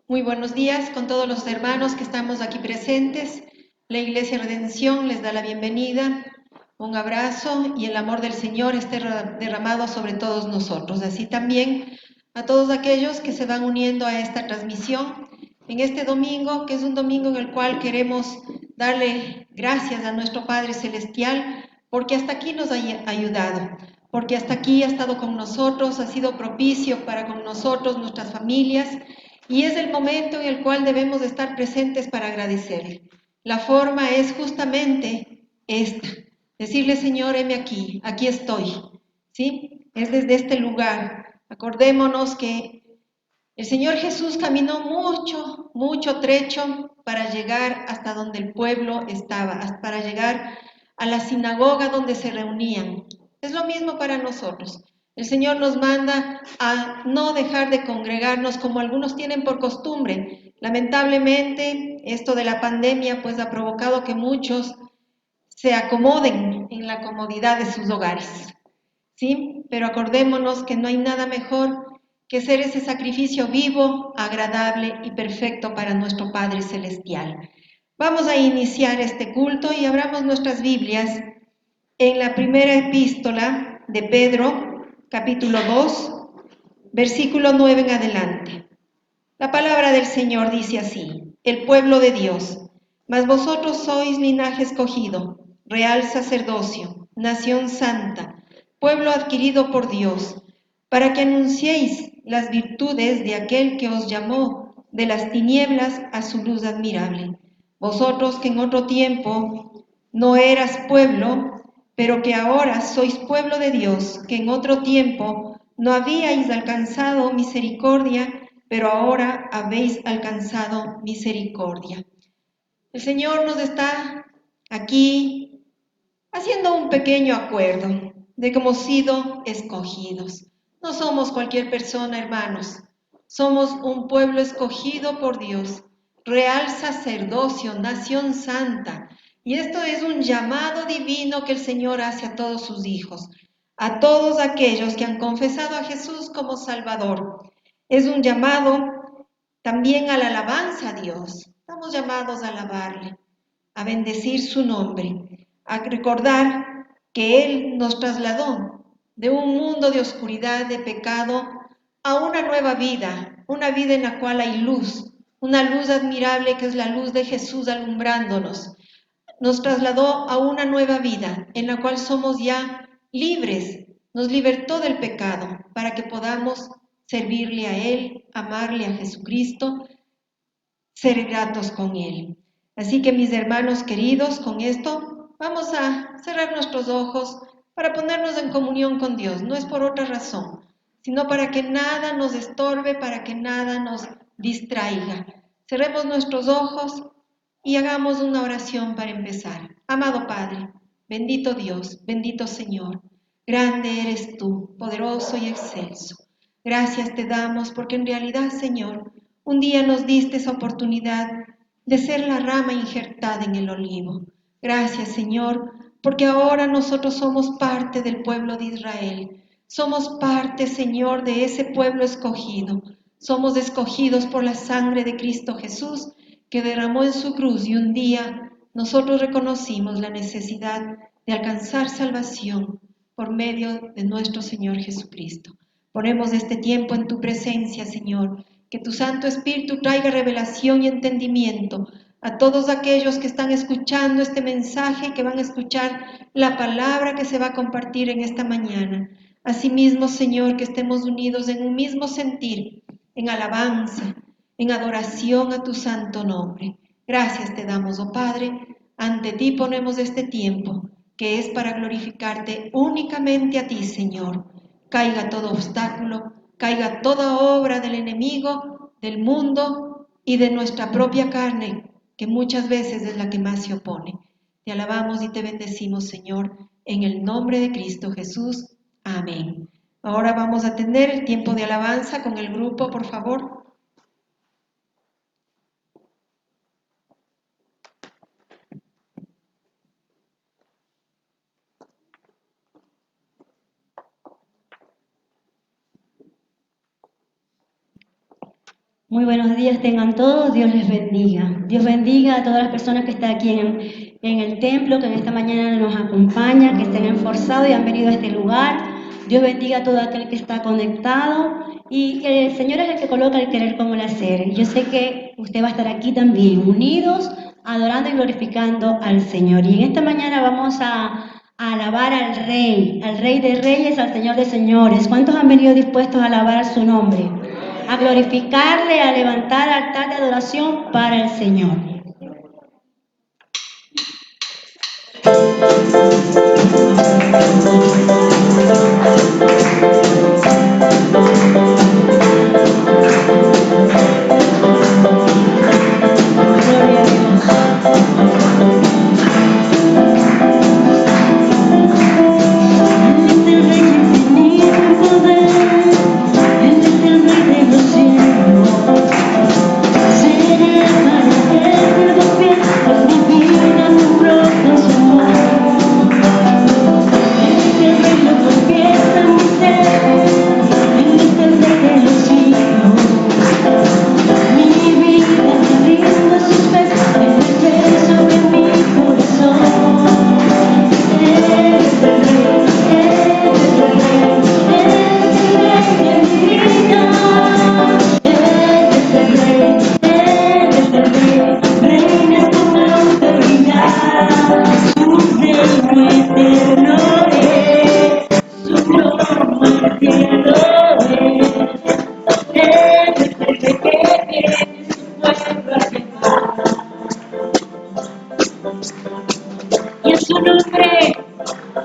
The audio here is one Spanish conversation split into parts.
Muy buenos días con todos los hermanos que estamos aquí presentes. La Iglesia Redención les da la bienvenida, un abrazo y el amor del Señor esté derramado sobre todos nosotros. Así también a todos aquellos que se van uniendo a esta transmisión en este domingo, que es un domingo en el cual queremos darle gracias a nuestro Padre Celestial porque hasta aquí nos ha ayudado, porque hasta aquí ha estado con nosotros, ha sido propicio para con nosotros, nuestras familias, y es el momento en el cual debemos estar presentes para agradecerle. La forma es justamente esta, decirle, Señor, heme aquí, aquí estoy, ¿sí? Es desde este lugar. Acordémonos que el Señor Jesús caminó mucho trecho para llegar hasta donde el pueblo estaba, para llegar a la sinagoga donde se reunían. Es lo mismo para nosotros. El Señor nos manda a no dejar de congregarnos como algunos tienen por costumbre. Lamentablemente, esto de la pandemia pues ha provocado que muchos se acomoden en la comodidad de sus hogares, ¿sí? Pero acordémonos que no hay nada mejor que ser ese sacrificio vivo, agradable y perfecto para nuestro Padre Celestial. Vamos a iniciar este culto y abramos nuestras Biblias en la primera epístola de Pedro, capítulo 2, versículo 9 en adelante. La palabra del Señor dice así: el pueblo de Dios, mas vosotros sois linaje escogido, real sacerdocio, nación santa, pueblo adquirido por Dios, para que anunciéis las virtudes de aquel que os llamó de las tinieblas a su luz admirable. Vosotros que en otro tiempo no eras pueblo, pero que ahora sois pueblo de Dios, que en otro tiempo no habíais alcanzado misericordia, pero ahora habéis alcanzado misericordia. El Señor nos está aquí haciendo un pequeño acuerdo de que hemos sido escogidos. No somos cualquier persona, hermanos. Somos un pueblo escogido por Dios, real sacerdocio, nación santa. Y esto es un llamado divino que el Señor hace a todos sus hijos, a todos aquellos que han confesado a Jesús como Salvador. Es un llamado también a la alabanza a Dios. Estamos llamados a alabarle, a bendecir su nombre, a recordar que Él nos trasladó de un mundo de oscuridad, de pecado, a una nueva vida, una vida en la cual hay luz, una luz admirable que es la luz de Jesús alumbrándonos. Nos trasladó a una nueva vida en la cual somos ya libres, nos libertó del pecado para que podamos servirle a Él, amarle a Jesucristo, ser gratos con Él. Así que mis hermanos queridos, con esto vamos a cerrar nuestros ojos para ponernos en comunión con Dios. No es por otra razón, sino para que nada nos estorbe, para que nada nos distraiga. Cerremos nuestros ojos y hagamos una oración para empezar. Amado Padre, bendito Dios, bendito Señor, grande eres tú, poderoso y excelso. Gracias te damos porque en realidad, Señor, un día nos diste esa oportunidad de ser la rama injertada en el olivo. Gracias, Señor, porque ahora nosotros somos parte del pueblo de Israel. Somos parte, Señor, de ese pueblo escogido. Somos escogidos por la sangre de Cristo Jesús, que derramó en su cruz, y un día nosotros reconocimos la necesidad de alcanzar salvación por medio de nuestro Señor Jesucristo. Ponemos este tiempo en tu presencia, Señor, que tu Santo Espíritu traiga revelación y entendimiento a todos aquellos que están escuchando este mensaje y que van a escuchar la palabra que se va a compartir en esta mañana. Asimismo, Señor, que estemos unidos en un mismo sentir, en alabanza, en adoración a tu santo nombre. Gracias te damos, oh Padre, ante ti ponemos este tiempo, que es para glorificarte únicamente a ti, Señor. Caiga todo obstáculo, caiga toda obra del enemigo, del mundo y de nuestra propia carne, que muchas veces es la que más se opone. Te alabamos y te bendecimos, Señor, en el nombre de Cristo Jesús. Amén. Ahora vamos a tener el tiempo de alabanza con el grupo, por favor. Muy buenos días tengan todos, Dios les bendiga. Dios bendiga a todas las personas que están aquí en el templo, que en esta mañana nos acompañan, que estén esforzados y han venido a este lugar. Dios bendiga a todo aquel que está conectado y el Señor es el que coloca el querer como el hacer. Y yo sé que usted va a estar aquí también, unidos, adorando y glorificando al Señor. Y en esta mañana vamos a alabar al Rey de Reyes, al Señor de Señores. ¿Cuántos han venido dispuestos a alabar su nombre? A glorificarle, a levantar altar de adoración para el Señor. Gloria a Dios. Él es el Rey infinito en poder, Él es el Rey de los cielos. Seré para Él los pies, pues mi vida su propio su amor. Él es el Rey, lo confiesa mi ser, Él es el Rey de los siglos. Mi vida me rindo a sus pies, Él es Rey sobre mi corazón. Él es el Rey, Él es el Rey, Él es el Rey de mi vida. Él es el Rey, Él es el Rey, reina con autoridad. Su reino eterno es, su trono el cielo es. Él es el Rey que viene su pueblo a llevar.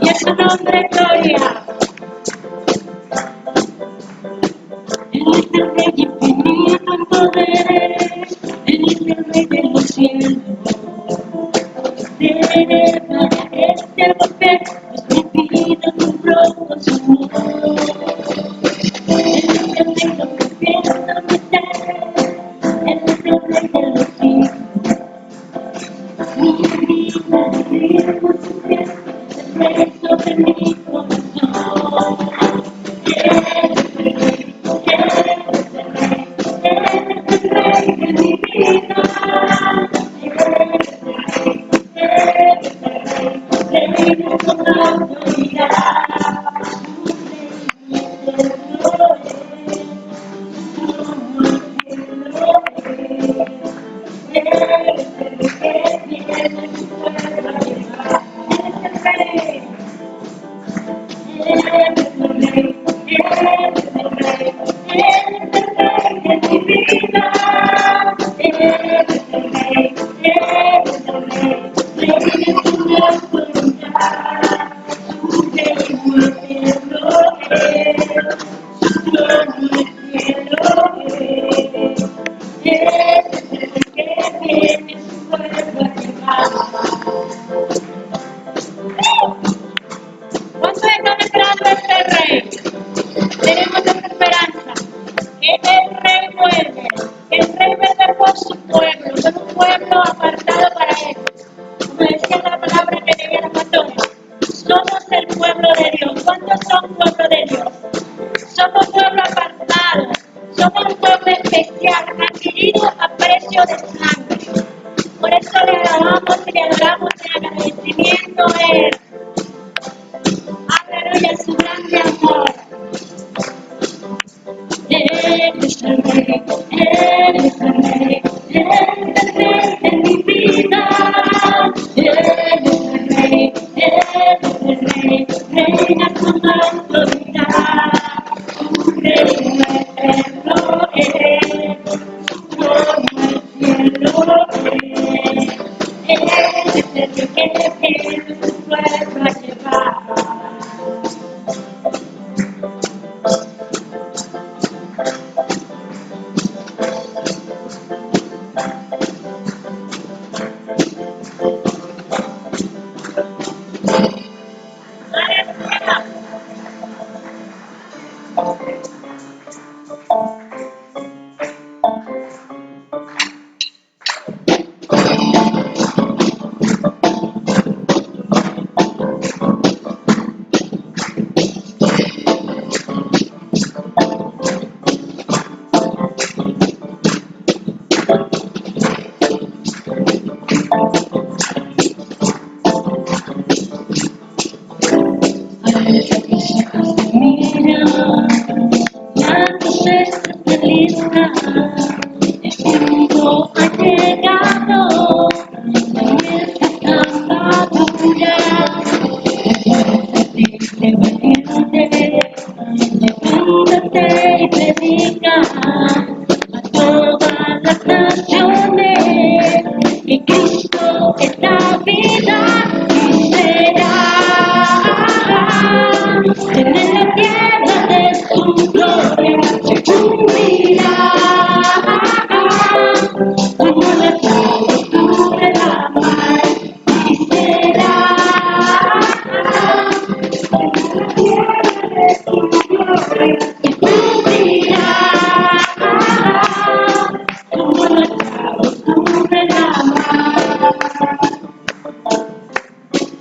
Y a su nombre gloria. Él es el Rey infinito en poder, Él es el Rey de los cielos. Seré para este papel, pues mi vida compró con su amor. Él es el Rey, lo confiesa mi ser, Él es el Rey de los siglos. Mi vida vive con su pies, el Rey sobre mi corazón. Él es el Rey, Él es el Rey, Él es el Rey de mi vida. Él es el Rey, Él es el Rey, reina con autoridad. Su reino eterno es, su trono el cielo es. Él es el Rey que viene su pueblo a llevar. Él es el Rey. Él es el Rey, Él es el Rey, Él es el Rey de mi vida. Él es el Rey, Él es el Rey, reina con autoridad. Su reino eterno es, su trono el cielo es. Él es el Rey que viene su pueblo a llevar. ¿Cuántos están esperando a este Rey? Tenemos esta esperanza, que el Rey vuelve, que el Rey vuelve por su pueblo, por un pueblo apartado para Él. Como decía la palabra que leía la pastora, somos el pueblo de Dios. ¿Cuántos son pueblo de Dios? Somos pueblo apartado, somos un pueblo especial, adquirido a precio de sangre. Por eso le alabamos y le adoramos en agradecimiento a Él. Aleluya, su grande amor. Él es el Rey, Él es el Rey, Él es el Rey de mi vida. Él es el Rey, Él es el Rey, reina con autoridad. Su reino eterno es, su trono el cielo el tiempo ha llegado, comienza a madurar. Sentirte valiente, levántate y predica a todas las naciones que Cristo es la vida y será en la tierra de su gloria se cumplirá como las aguas cubre la mar y será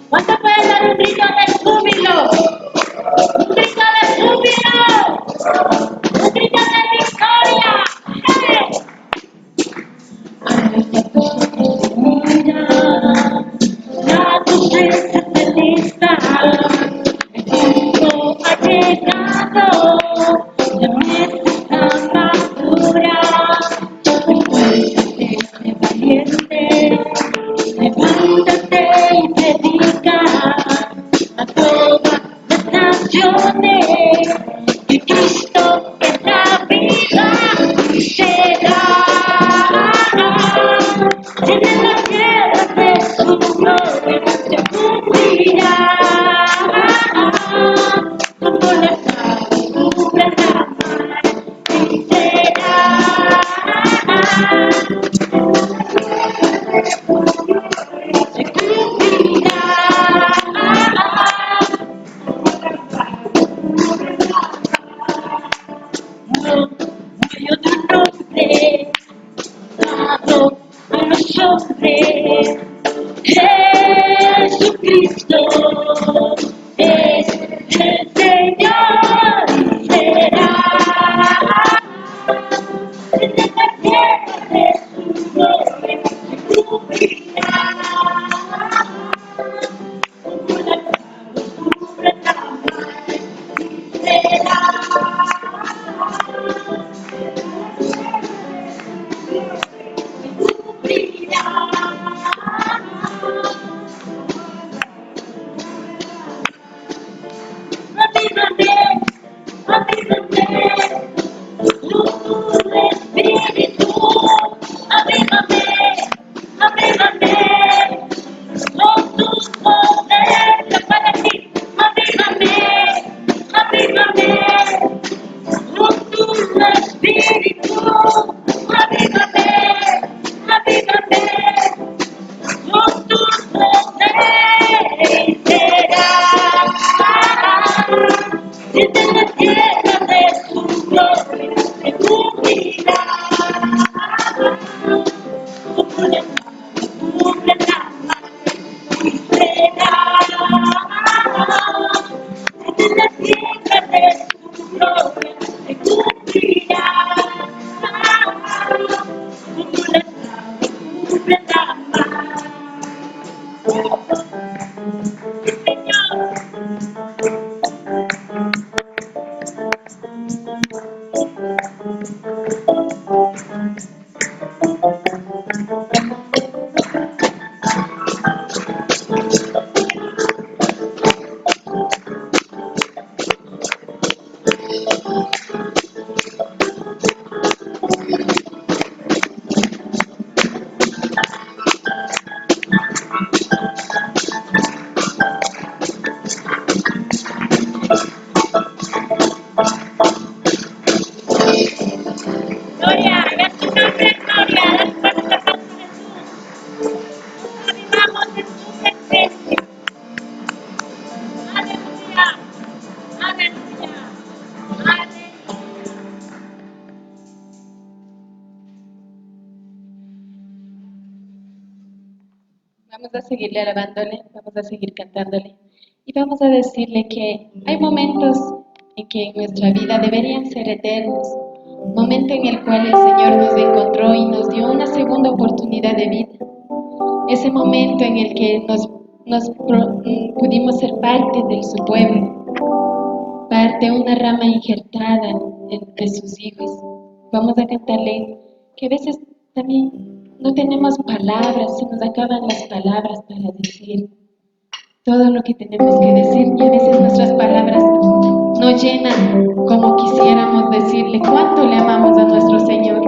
¿cuánto puede dar un grito de júbilo? ¡Un grito de júbilo! ¡Un grito de victoria! ¡Hey! Mira, la cosecha está lista, el tiempo ha llegado, la mies está madura. Fuértate, valiente, levántate y predica a todas las naciones que Cristo es la vida y será en la tierra de su gloria se cumplirá como las aguas cubren la mar y será se cumplirá. No hay otro nombre dado a los hombres. Jesucristo es el Señor y será en la tierra de su gloria se cumplirá como las aguas cubren la mar y será avívame, avívame, tu espíritu, avívame, avívame, con tus poderes para ti, avívame, avívame, con tu espíritu, avívame, avívame, con tus poderes será desde la tierra de su gloria se cumplirá como las aguas cubren la mar y será desde la tierra de su gloria se cumplirá como las aguas cubren la mar. Señor, gloria, y a tu nombre, gloria, a las fuerzas de Jesús. Avivamos en tu presencia. Aleluya, aleluya, aleluya. Vamos a seguirle alabándole, vamos a seguir cantándole y vamos a decirle que hay momentos en que en nuestra vida deberían ser eternos, momento en el cual el Señor nos encontró y nos dio una segunda oportunidad de vida, ese momento en el que pudimos ser parte de su pueblo, parte, una rama injertada entre sus hijos, Vamos a cantarle que a veces también no tenemos palabras, se nos acaban las palabras para decir todo lo que tenemos que decir y a veces nuestras palabras no llenan como quisiéramos decirle cuánto le amamos a nuestro Señor.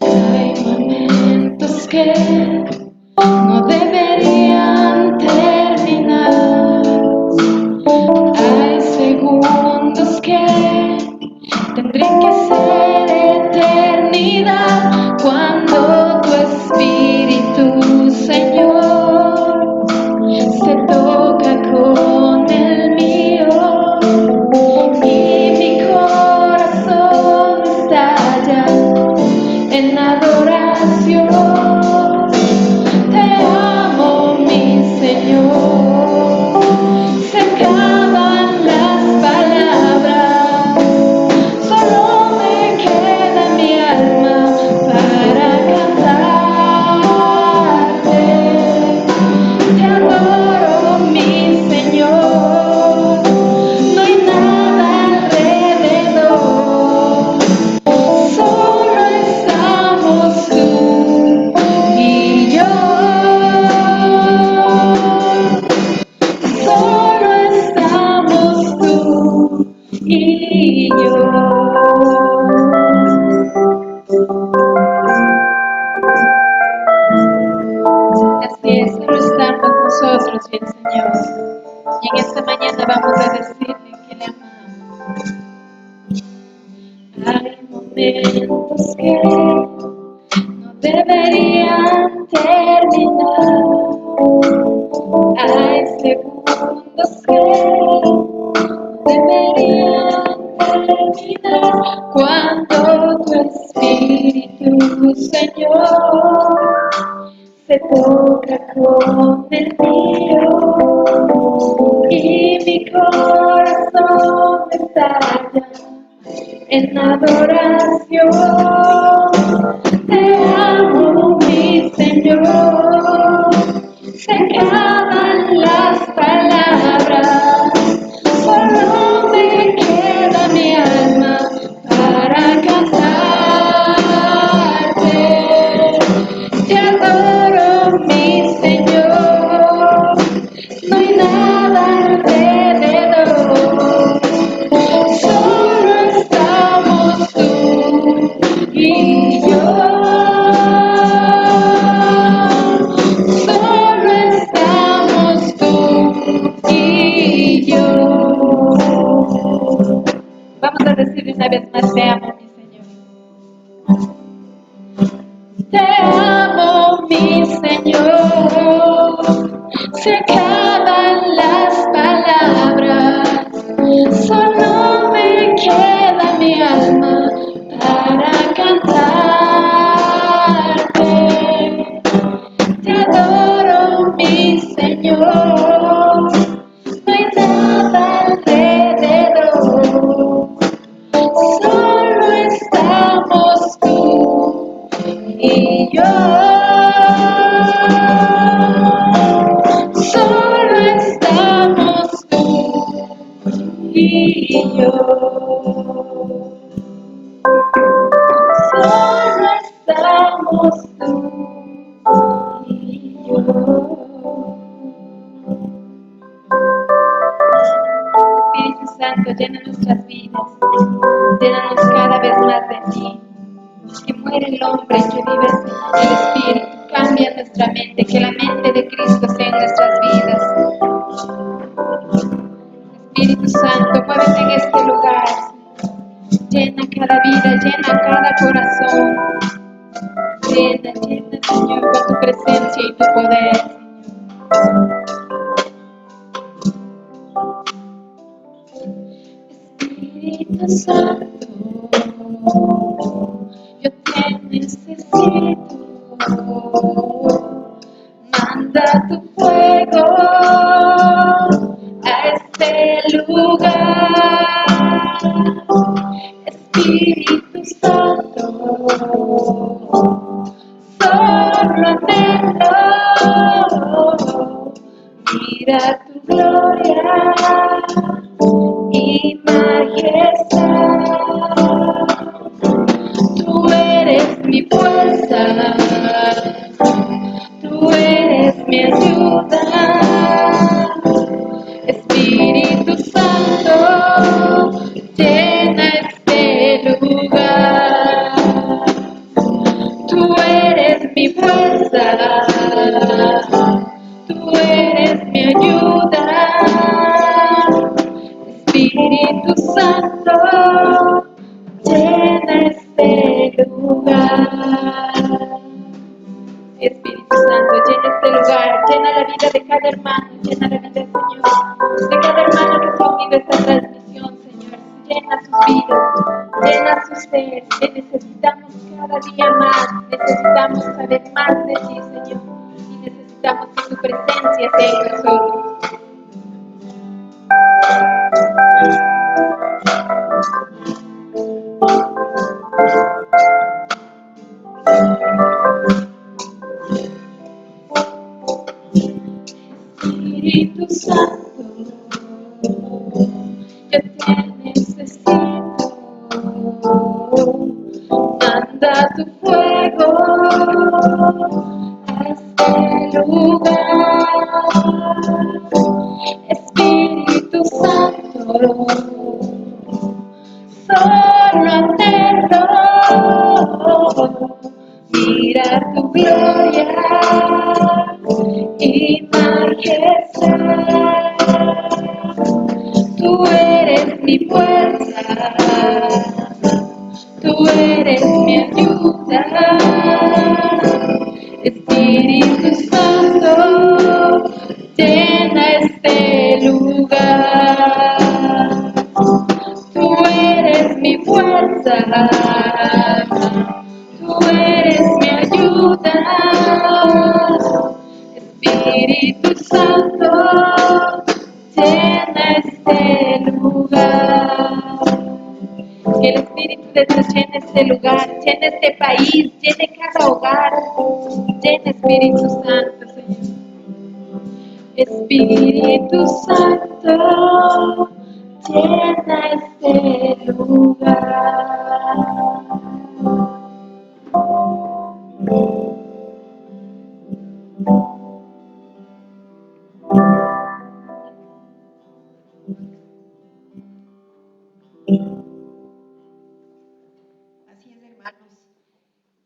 Hay momentos que no deberían terminar. Hay segundos que tendrían que ser eternidad cuando tu espíritu, Señor, se toca con el mío y mi corazón estalla en adoración. Te amo, mi Señor. Se acaban las palabras, solo me queda mi alma para cantarte. Te adoro, mi Señor. No hay nada alrededor. Solo estamos tú y yo. Solo estamos tú y yo. Así es, solo estamos nosotros y el Señor. Y en esta mañana vamos a decirle que le amamos. Hay momentos que no deberían terminar. Hay segundos que deberían terminar cuando tu espíritu, Señor, se toca con el mío y mi corazón estalla en adoración. Te amo, mi Señor. Se acaban las palabras, solo me queda mi alma para cantarte. Te adoro, mi Señor. No hay nada alrededor. Solo estamos tú y yo. Solo estamos tú y yo. Vamos a decir una vez más, te amo, mi Señor. Te amo, mi Señor. Se acaban las palabras, solo me queda mi alma para cantarte. Te adoro, mi Señor. No hay nada alrededor. Solo estamos tú y yo. Solo estamos tú y yo. Solo estamos tú y yo. Espíritu Santo, llena nuestras vidas, llénanos cada vez más de ti. Que muere el hombre, que vive el Espíritu, cambia nuestra mente, que la mente de Cristo sea en nuestras vidas. Espíritu Santo, muévete en este lugar, llena cada vida, llena cada corazón, llena, Señor, con tu presencia y tu poder. Espíritu Santo, yo te necesito. Manda tu fuego a este lugar, Espíritu Santo, solo anhelo mirar tu gloria y majestad. Tú eres mi fuerza, tú eres mi ayuda, Espíritu Santo, llena este lugar. Tú eres mi fuerza, tú eres mi ayuda, Espíritu Santo, llena este lugar. Espíritu Santo, llena este lugar, llena la vida de cada hermano, llena la vida, Señor, de cada hermano que se ha unido a esta transmisión, Señor. Llena sus vidas, llena su ser, que necesitamos cada día más, necesitamos saber más de ti, Señor, y necesitamos que tu presencia esté en nosotros. Espíritu Santo, yo te necesito. Manda tu fuego a este lugar, Espíritu Santo, solo anhelo mirar tu gloria y majestad. Tú eres mi fuerza, tú eres mi ayuda, Espíritu Santo, llena este lugar. Tú eres mi fuerza, tú eres mi ayuda, Espíritu Santo, llena este lugar. Que el Espíritu de Dios llene este lugar, llene este país, llene cada hogar, llene Espíritu Santo, Señor. Espíritu Santo, llena este lugar. Así es, hermanos.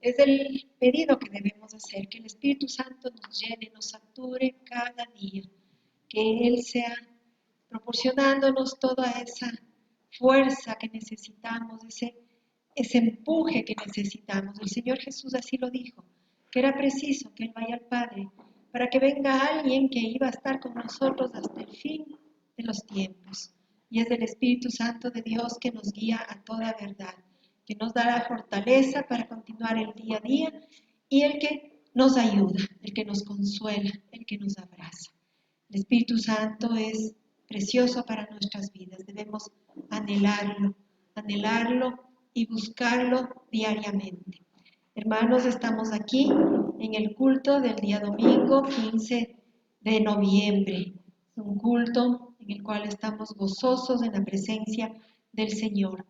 Es el pedido que debemos hacer, que el Espíritu Santo nos llene, nos sature cada día, que Él sea proporcionándonos toda esa fuerza que necesitamos, ese empuje que necesitamos. El Señor Jesús así lo dijo, que era preciso que Él vaya al Padre para que venga alguien que iba a estar con nosotros hasta el fin de los tiempos. Y es el Espíritu Santo de Dios que nos guía a toda verdad, que nos da la fortaleza para continuar el día a día y el que nos ayuda, el que nos consuela, el que nos abraza. El Espíritu Santo es precioso para nuestras vidas. Debemos anhelarlo y buscarlo diariamente. Hermanos, estamos aquí en el culto del día domingo 15 de noviembre. Un culto en el cual estamos gozosos en la presencia del Señor.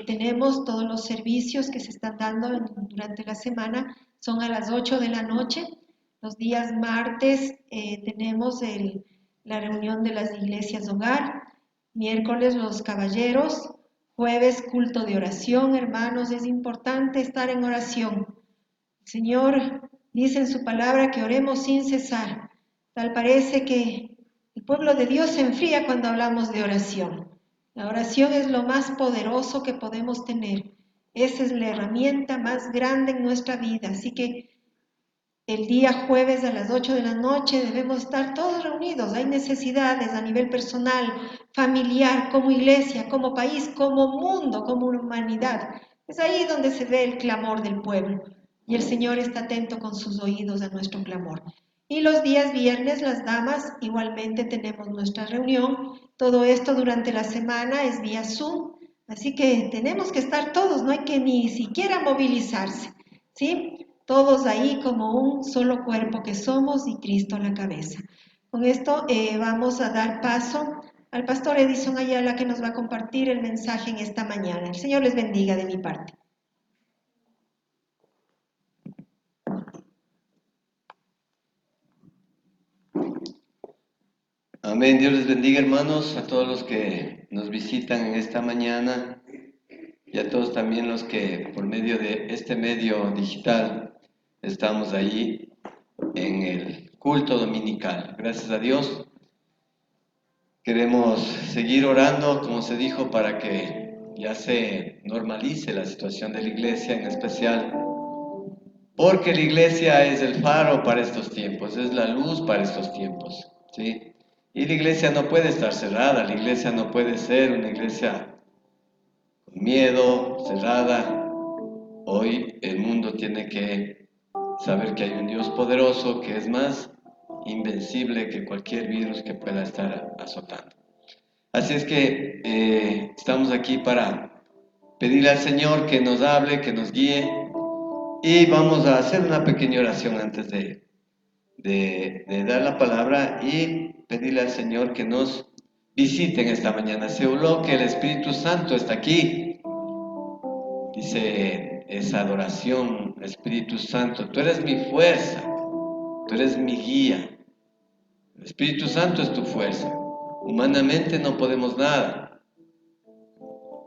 Tenemos todos los servicios que se están dando durante la semana, son a las 8 de la noche. Los días martes tenemos la reunión de las iglesias hogar, miércoles los caballeros, jueves culto de oración, hermanos, es importante estar en oración. El Señor dice en su palabra que oremos sin cesar. Tal parece que el pueblo de Dios se enfría cuando hablamos de oración. La oración es lo más poderoso que podemos tener. Esa es la herramienta más grande en nuestra vida. Así que el día jueves a las 8 de la noche debemos estar todos reunidos. Hay necesidades a nivel personal, familiar, como iglesia, como país, como mundo, como humanidad. Es ahí donde se ve el clamor del pueblo. Y el Señor está atento con sus oídos a nuestro clamor. Y los días viernes, las damas, igualmente tenemos nuestra reunión. Todo esto durante la semana es vía Zoom. Así que tenemos que estar todos, no hay que ni siquiera movilizarse, ¿sí? Todos ahí como un solo cuerpo que somos y Cristo a la cabeza. Con esto vamos a dar paso al pastor Edison Ayala, que nos va a compartir el mensaje en esta mañana. El Señor les bendiga de mi parte. Amén. Dios les bendiga, hermanos, a todos los que nos visitan en esta mañana y a todos también los que por medio de este medio digital estamos allí en el culto dominical. Gracias a Dios. Queremos seguir orando, como se dijo, para que ya se normalice la situación de la iglesia, en especial porque la iglesia es el faro para estos tiempos, es la luz para estos tiempos, ¿sí? Y la iglesia no puede estar cerrada, la iglesia no puede ser una iglesia con miedo, cerrada. Hoy el mundo tiene que saber que hay un Dios poderoso que es más invencible que cualquier virus que pueda estar azotando. Así es que estamos aquí para pedirle al Señor que nos hable, que nos guíe, y vamos a hacer una pequeña oración antes de dar la palabra y pedirle al Señor que nos visite en esta mañana. Se habló que el Espíritu Santo está aquí. Dice esa adoración, Espíritu Santo, tú eres mi fuerza, tú eres mi guía. El Espíritu Santo es tu fuerza. Humanamente no podemos nada.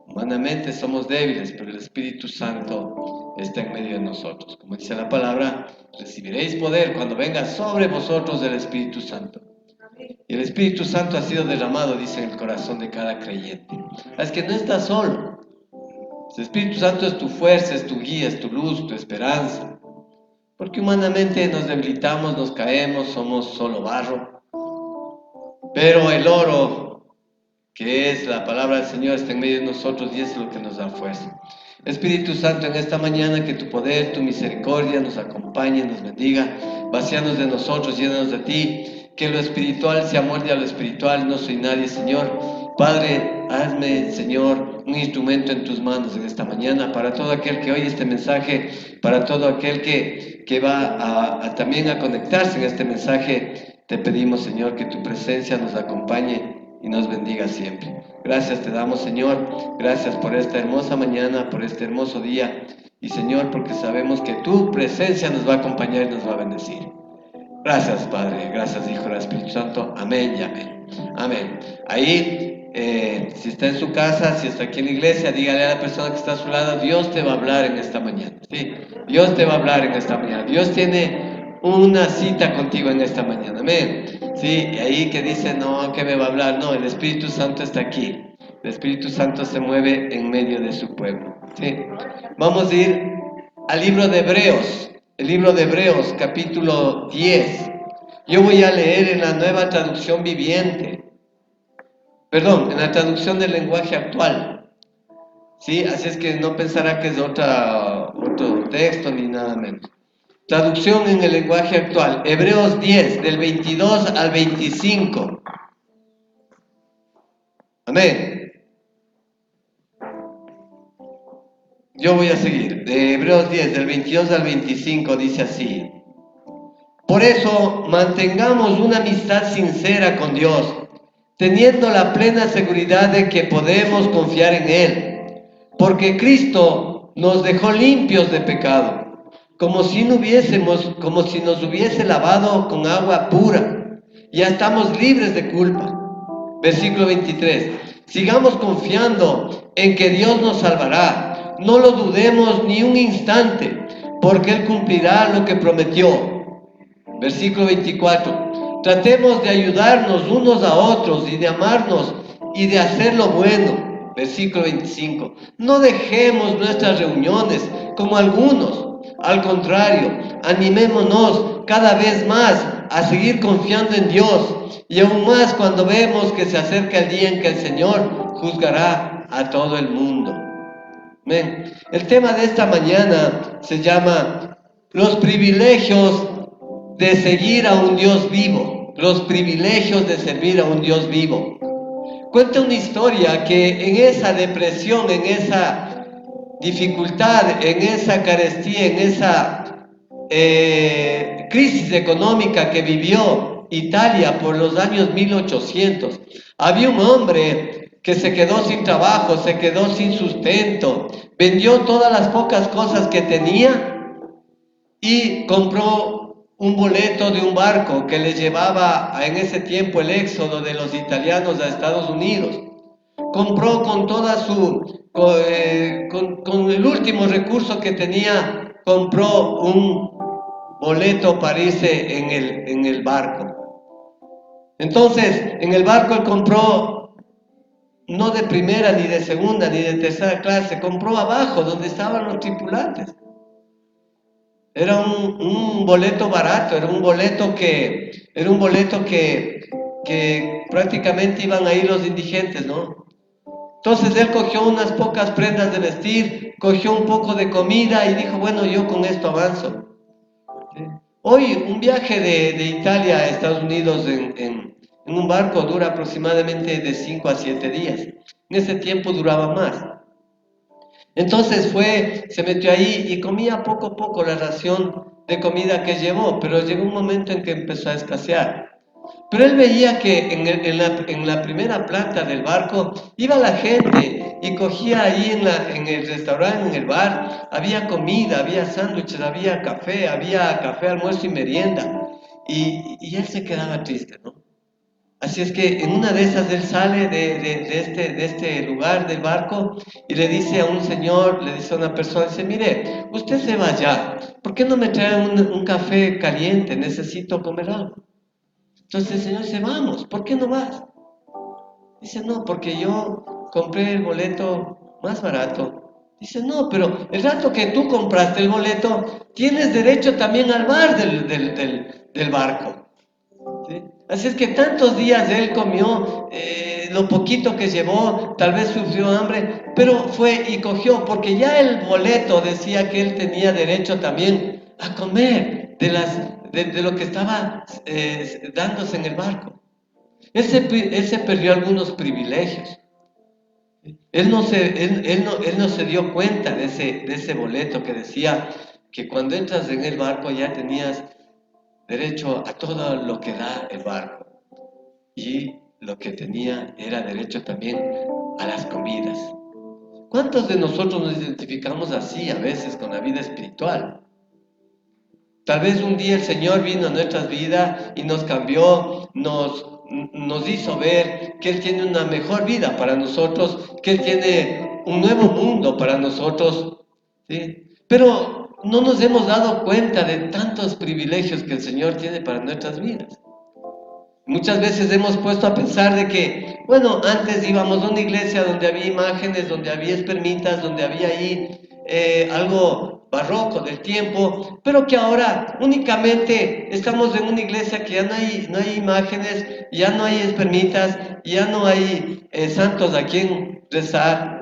Humanamente somos débiles, pero el Espíritu Santo está en medio de nosotros. Como dice la palabra, recibiréis poder cuando venga sobre vosotros el Espíritu Santo. Y el Espíritu Santo ha sido derramado, dice, en el corazón de cada creyente. Es que no estás solo. El Espíritu Santo es tu fuerza, es tu guía, es tu luz, tu esperanza. Porque humanamente nos debilitamos, nos caemos, somos solo barro. Pero el oro, que es la palabra del Señor, está en medio de nosotros y es lo que nos da fuerza. Espíritu Santo, en esta mañana que tu poder, tu misericordia nos acompañe, nos bendiga, vacíanos de nosotros, llénanos de ti, que lo espiritual se amuerde a lo espiritual, no soy nadie, Señor. Padre, hazme, Señor, un instrumento en tus manos en esta mañana, para todo aquel que oye este mensaje, para todo aquel que va también a conectarse en este mensaje. Te pedimos, Señor, que tu presencia nos acompañe y nos bendiga siempre. Gracias te damos, Señor. Gracias por esta hermosa mañana, por este hermoso día. Y, Señor, porque sabemos que tu presencia nos va a acompañar y nos va a bendecir. Gracias, Padre. Gracias, Hijo del Espíritu Santo. Amén y amén. Amén. Ahí, si está en su casa, si está aquí en la iglesia, dígale a la persona que está a su lado, Dios te va a hablar en esta mañana. ¿Sí? Dios te va a hablar en esta mañana. Dios tiene una cita contigo en esta mañana. Amén. Sí, y ahí que dice, no, que me va a hablar. No, el Espíritu Santo está aquí. El Espíritu Santo se mueve en medio de su pueblo. ¿Sí? Vamos a ir al libro de Hebreos. El libro de Hebreos, capítulo 10. Yo voy a leer en la Nueva Traducción Viviente. Perdón, en la traducción del lenguaje actual. ¿Sí? Así es que no pensará que es otro texto ni nada menos. Traducción en el lenguaje actual. Hebreos 10, del 22 al 25. Amén. Yo voy a seguir. De Hebreos 10, del 22 al 25, dice así. Por eso, mantengamos una amistad sincera con Dios, teniendo la plena seguridad de que podemos confiar en Él, porque Cristo nos dejó limpios de pecado, como si nos hubiese lavado con agua pura. Ya estamos libres de culpa. Versículo 23. Sigamos confiando en que Dios nos salvará. No lo dudemos ni un instante, porque Él cumplirá lo que prometió. Versículo 24. Tratemos de ayudarnos unos a otros y de amarnos y de hacer lo bueno. Versículo 25. No dejemos nuestras reuniones como algunos. Al contrario, animémonos cada vez más a seguir confiando en Dios, y aún más cuando vemos que se acerca el día en que el Señor juzgará a todo el mundo. Amén. El tema de esta mañana se llama los privilegios de seguir a un Dios vivo, los privilegios de servir a un Dios vivo. Cuenta una historia que en esa depresión, en esa dificultad, en esa carestía, en esa crisis económica que vivió Italia por los años 1800, había un hombre que se quedó sin trabajo, se quedó sin sustento, vendió todas las pocas cosas que tenía y compró un boleto de un barco que le llevaba en ese tiempo el éxodo de los italianos a Estados Unidos. Compró con toda con el último recurso que tenía, compró un boleto para irse en el barco. Entonces, en el barco él compró no de primera, ni de segunda, ni de tercera clase, compró abajo, donde estaban los tripulantes. Era un boleto barato, era un boleto que prácticamente iban a ir los indigentes, ¿no? Entonces él cogió unas pocas prendas de vestir, cogió un poco de comida y dijo, bueno, yo con esto avanzo. ¿Sí? Hoy un viaje de Italia a Estados Unidos en un barco dura aproximadamente de 5 a 7 días. En ese tiempo duraba más. Entonces se metió ahí y comía poco a poco la ración de comida que llevó, pero llegó un momento en que empezó a escasear. Pero él veía que en la primera planta del barco iba la gente y cogía ahí en el restaurante, en el bar, había comida, había sándwiches, había café, almuerzo y merienda. Y él se quedaba triste, ¿no? Así es que en una de esas él sale de este lugar del barco y le dice a un señor, le dice a una persona, dice, mire, usted se va ya, ¿por qué no me trae un café caliente? Necesito comer algo. Entonces el señor dice, vamos, ¿por qué no vas? Dice, no, porque yo compré el boleto más barato. Dice, no, pero el rato que tú compraste el boleto, tienes derecho también al bar del barco. ¿Sí? Así es que tantos días él comió lo poquito que llevó, tal vez sufrió hambre, pero fue y cogió, porque ya el boleto decía que él tenía derecho también a comer de lo que estaba dándose en el barco. Él se perdió algunos privilegios. Él no se dio cuenta de ese boleto que decía que cuando entras en el barco ya tenías derecho a todo lo que da el barco. Y lo que tenía era derecho también a las comidas. ¿Cuántos de nosotros nos identificamos así a veces con la vida espiritual? Tal vez un día el Señor vino a nuestras vidas y nos cambió, nos hizo ver que Él tiene una mejor vida para nosotros, que Él tiene un nuevo mundo para nosotros, ¿sí? Pero no nos hemos dado cuenta de tantos privilegios que el Señor tiene para nuestras vidas. Muchas veces hemos puesto a pensar de que, bueno, antes íbamos a una iglesia donde había imágenes, donde había espermitas, donde había ahí algo barroco del tiempo, pero que ahora únicamente estamos en una iglesia que ya no hay imágenes, ya no hay espermitas, ya no hay santos a quien rezar.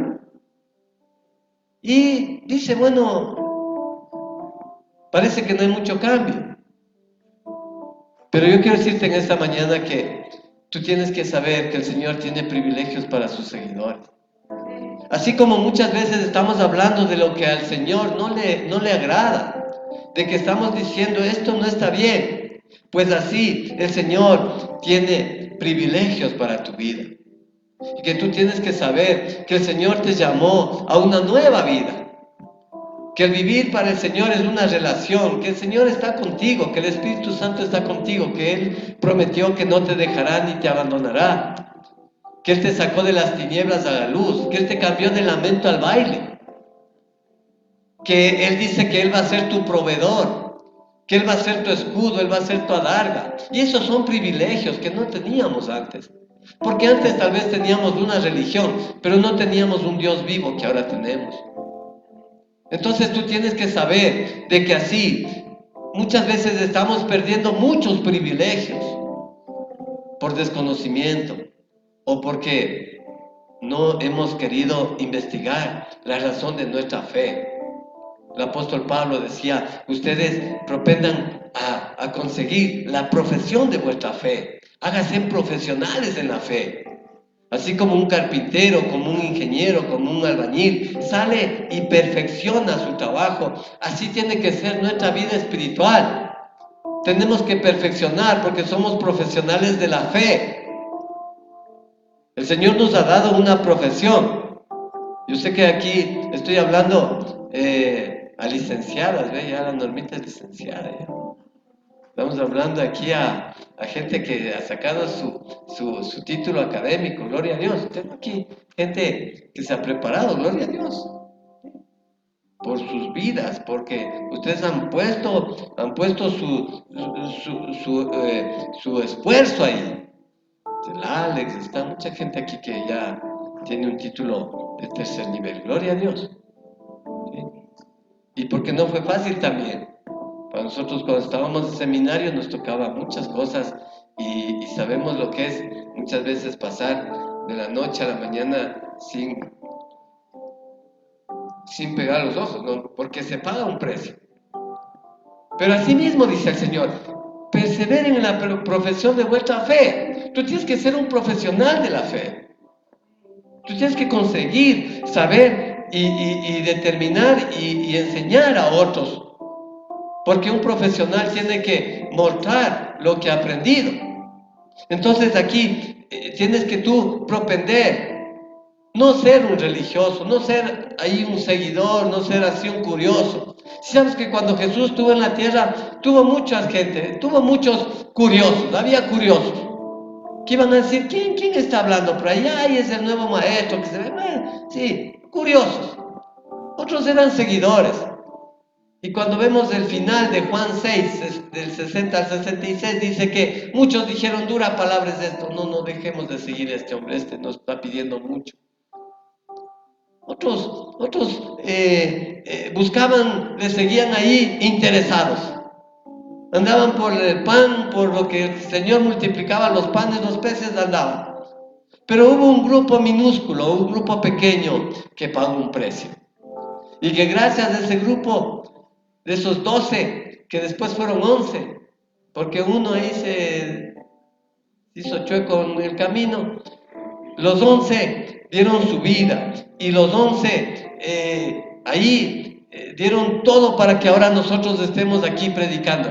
Y dice, bueno, parece que no hay mucho cambio. Pero yo quiero decirte en esta mañana que tú tienes que saber que el Señor tiene privilegios para sus seguidores. Así como muchas veces estamos hablando de lo que al Señor no le agrada, de que estamos diciendo esto no está bien, pues así el Señor tiene privilegios para tu vida. Y que tú tienes que saber que el Señor te llamó a una nueva vida. Que el vivir para el Señor es una relación, que el Señor está contigo, que el Espíritu Santo está contigo, que Él prometió que no te dejará ni te abandonará, que Él te sacó de las tinieblas a la luz, que Él te cambió del lamento al baile, que Él dice que Él va a ser tu proveedor, que Él va a ser tu escudo, Él va a ser tu adarga. Y esos son privilegios que no teníamos antes, porque antes tal vez teníamos una religión, pero no teníamos un Dios vivo que ahora tenemos. Entonces tú tienes que saber de que así muchas veces estamos perdiendo muchos privilegios por desconocimiento o porque no hemos querido investigar la razón de nuestra fe. El apóstol Pablo decía, ustedes propendan a conseguir la profesión de vuestra fe. Háganse profesionales en la fe. Así como un carpintero, como un ingeniero, como un albañil, sale y perfecciona su trabajo. Así tiene que ser nuestra vida espiritual. Tenemos que perfeccionar porque somos profesionales de la fe. El Señor nos ha dado una profesión. Yo sé que aquí estoy hablando a licenciadas, ¿ve? Ya la Normita es licenciada. Ya. Estamos hablando aquí a gente que ha sacado su título académico, gloria a Dios. Tengo aquí gente que se ha preparado, gloria a Dios, por sus vidas, porque ustedes han puesto su esfuerzo ahí. El Alex, está mucha gente aquí que ya tiene un título de tercer nivel, gloria a Dios. ¿Sí? Y porque no fue fácil también. Para nosotros cuando estábamos en seminario nos tocaba muchas cosas y sabemos lo que es muchas veces pasar de la noche a la mañana sin pegar los ojos, ¿no? Porque se paga un precio. Pero así mismo dice el Señor, perseveren en la profesión de vuestra fe. Tú tienes que ser un profesional de la fe. Tú tienes que conseguir saber y determinar y enseñar a otros. Porque un profesional tiene que mostrar lo que ha aprendido. Entonces aquí tienes que tú propender, no ser un religioso, no ser ahí un seguidor, no ser así un curioso. Sabes que cuando Jesús estuvo en la tierra, tuvo mucha gente, tuvo muchos curiosos, había curiosos, que iban a decir, ¿quién está hablando por allá? Ay, es el nuevo maestro que se ve, bueno, sí, curiosos. Otros eran seguidores. Y cuando vemos el final de Juan 6, del 60 al 66, dice que muchos dijeron, dura palabras de esto, no dejemos de seguir a este hombre, este nos está pidiendo mucho. Otros buscaban, le seguían ahí interesados. Andaban por el pan, por lo que el Señor multiplicaba los panes, los peces andaban. Pero hubo un grupo minúsculo, un grupo pequeño que pagó un precio. Y que gracias a ese grupo, de esos 12, que después fueron 11, porque uno ahí se hizo chueco en el camino, los 11 dieron su vida y los 11 dieron todo para que ahora nosotros estemos aquí predicando,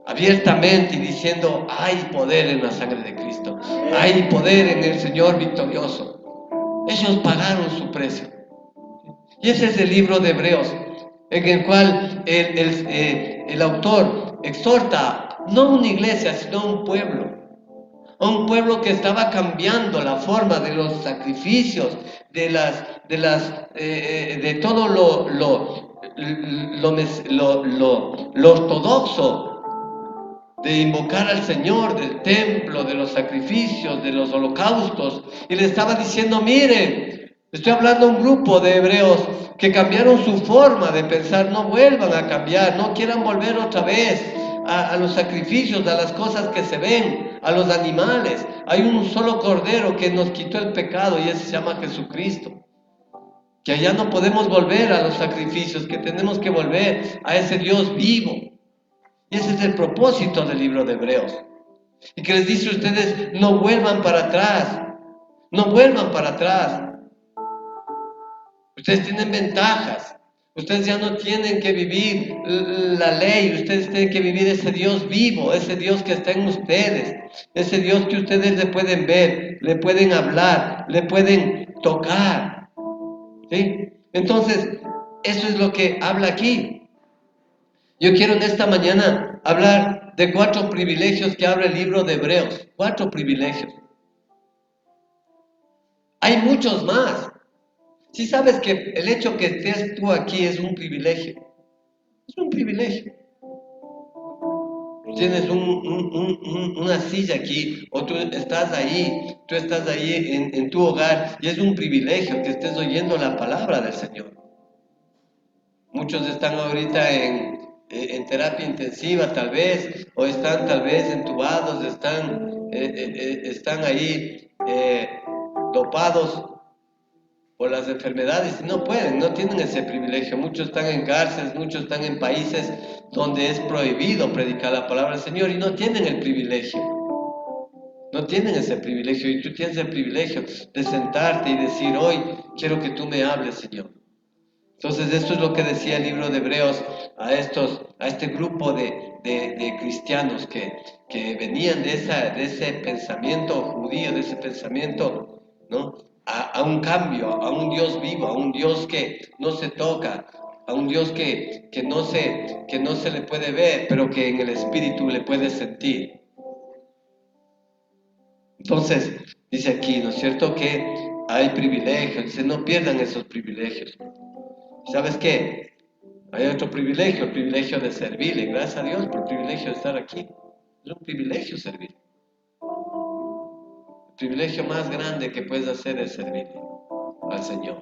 abiertamente y diciendo, hay poder en la sangre de Cristo, hay poder en el Señor victorioso. Ellos pagaron su precio. Y ese es el libro de Hebreos, en el cual el autor exhorta no a una iglesia, sino a un pueblo que estaba cambiando la forma de los sacrificios, de todo lo ortodoxo, de invocar al Señor, del templo, de los sacrificios, de los holocaustos, y le estaba diciendo, miren, estoy hablando a un grupo de hebreos que cambiaron su forma de pensar, no vuelvan a cambiar, no quieran volver otra vez a los sacrificios, a las cosas que se ven, a los animales. Hay un solo cordero que nos quitó el pecado y ese se llama Jesucristo. Que allá no podemos volver a los sacrificios, que tenemos que volver a ese Dios vivo. Y ese es el propósito del libro de Hebreos. Y que les dice a ustedes, no vuelvan para atrás. No vuelvan para atrás. Ustedes tienen ventajas. Ustedes ya no tienen que vivir la ley. Ustedes tienen que vivir ese Dios vivo, ese Dios que está en ustedes. Ese Dios que ustedes le pueden ver, le pueden hablar, le pueden tocar. ¿Sí? Entonces, eso es lo que habla aquí. Yo quiero en esta mañana hablar de 4 privilegios que habla el libro de Hebreos. 4 privilegios. Hay muchos más. Si sabes que el hecho que estés tú aquí es un privilegio. Es un privilegio. Tienes una silla aquí, o tú estás ahí en tu hogar, y es un privilegio que estés oyendo la palabra del Señor. Muchos están ahorita en terapia intensiva tal vez, o están tal vez entubados, están ahí dopados, por las enfermedades y no pueden, no tienen ese privilegio. Muchos están en cárceles, muchos están en países donde es prohibido predicar la palabra del Señor y no tienen el privilegio. No tienen ese privilegio y tú tienes el privilegio de sentarte y decir, hoy quiero que tú me hables, Señor. Entonces esto es lo que decía el libro de Hebreos a este grupo de cristianos que venían de ese pensamiento judío, de ese pensamiento, ¿no? A un cambio, a un Dios vivo, a un Dios que no se toca, a un Dios que no se le puede ver, pero que en el espíritu le puede sentir. Entonces, dice aquí, ¿no es cierto?, que hay privilegios. Dice, no pierdan esos privilegios. ¿Sabes qué? Hay otro privilegio, el privilegio de servirle. Gracias a Dios por el privilegio de estar aquí. Es un privilegio servir. El privilegio más grande que puedes hacer es servirle al Señor.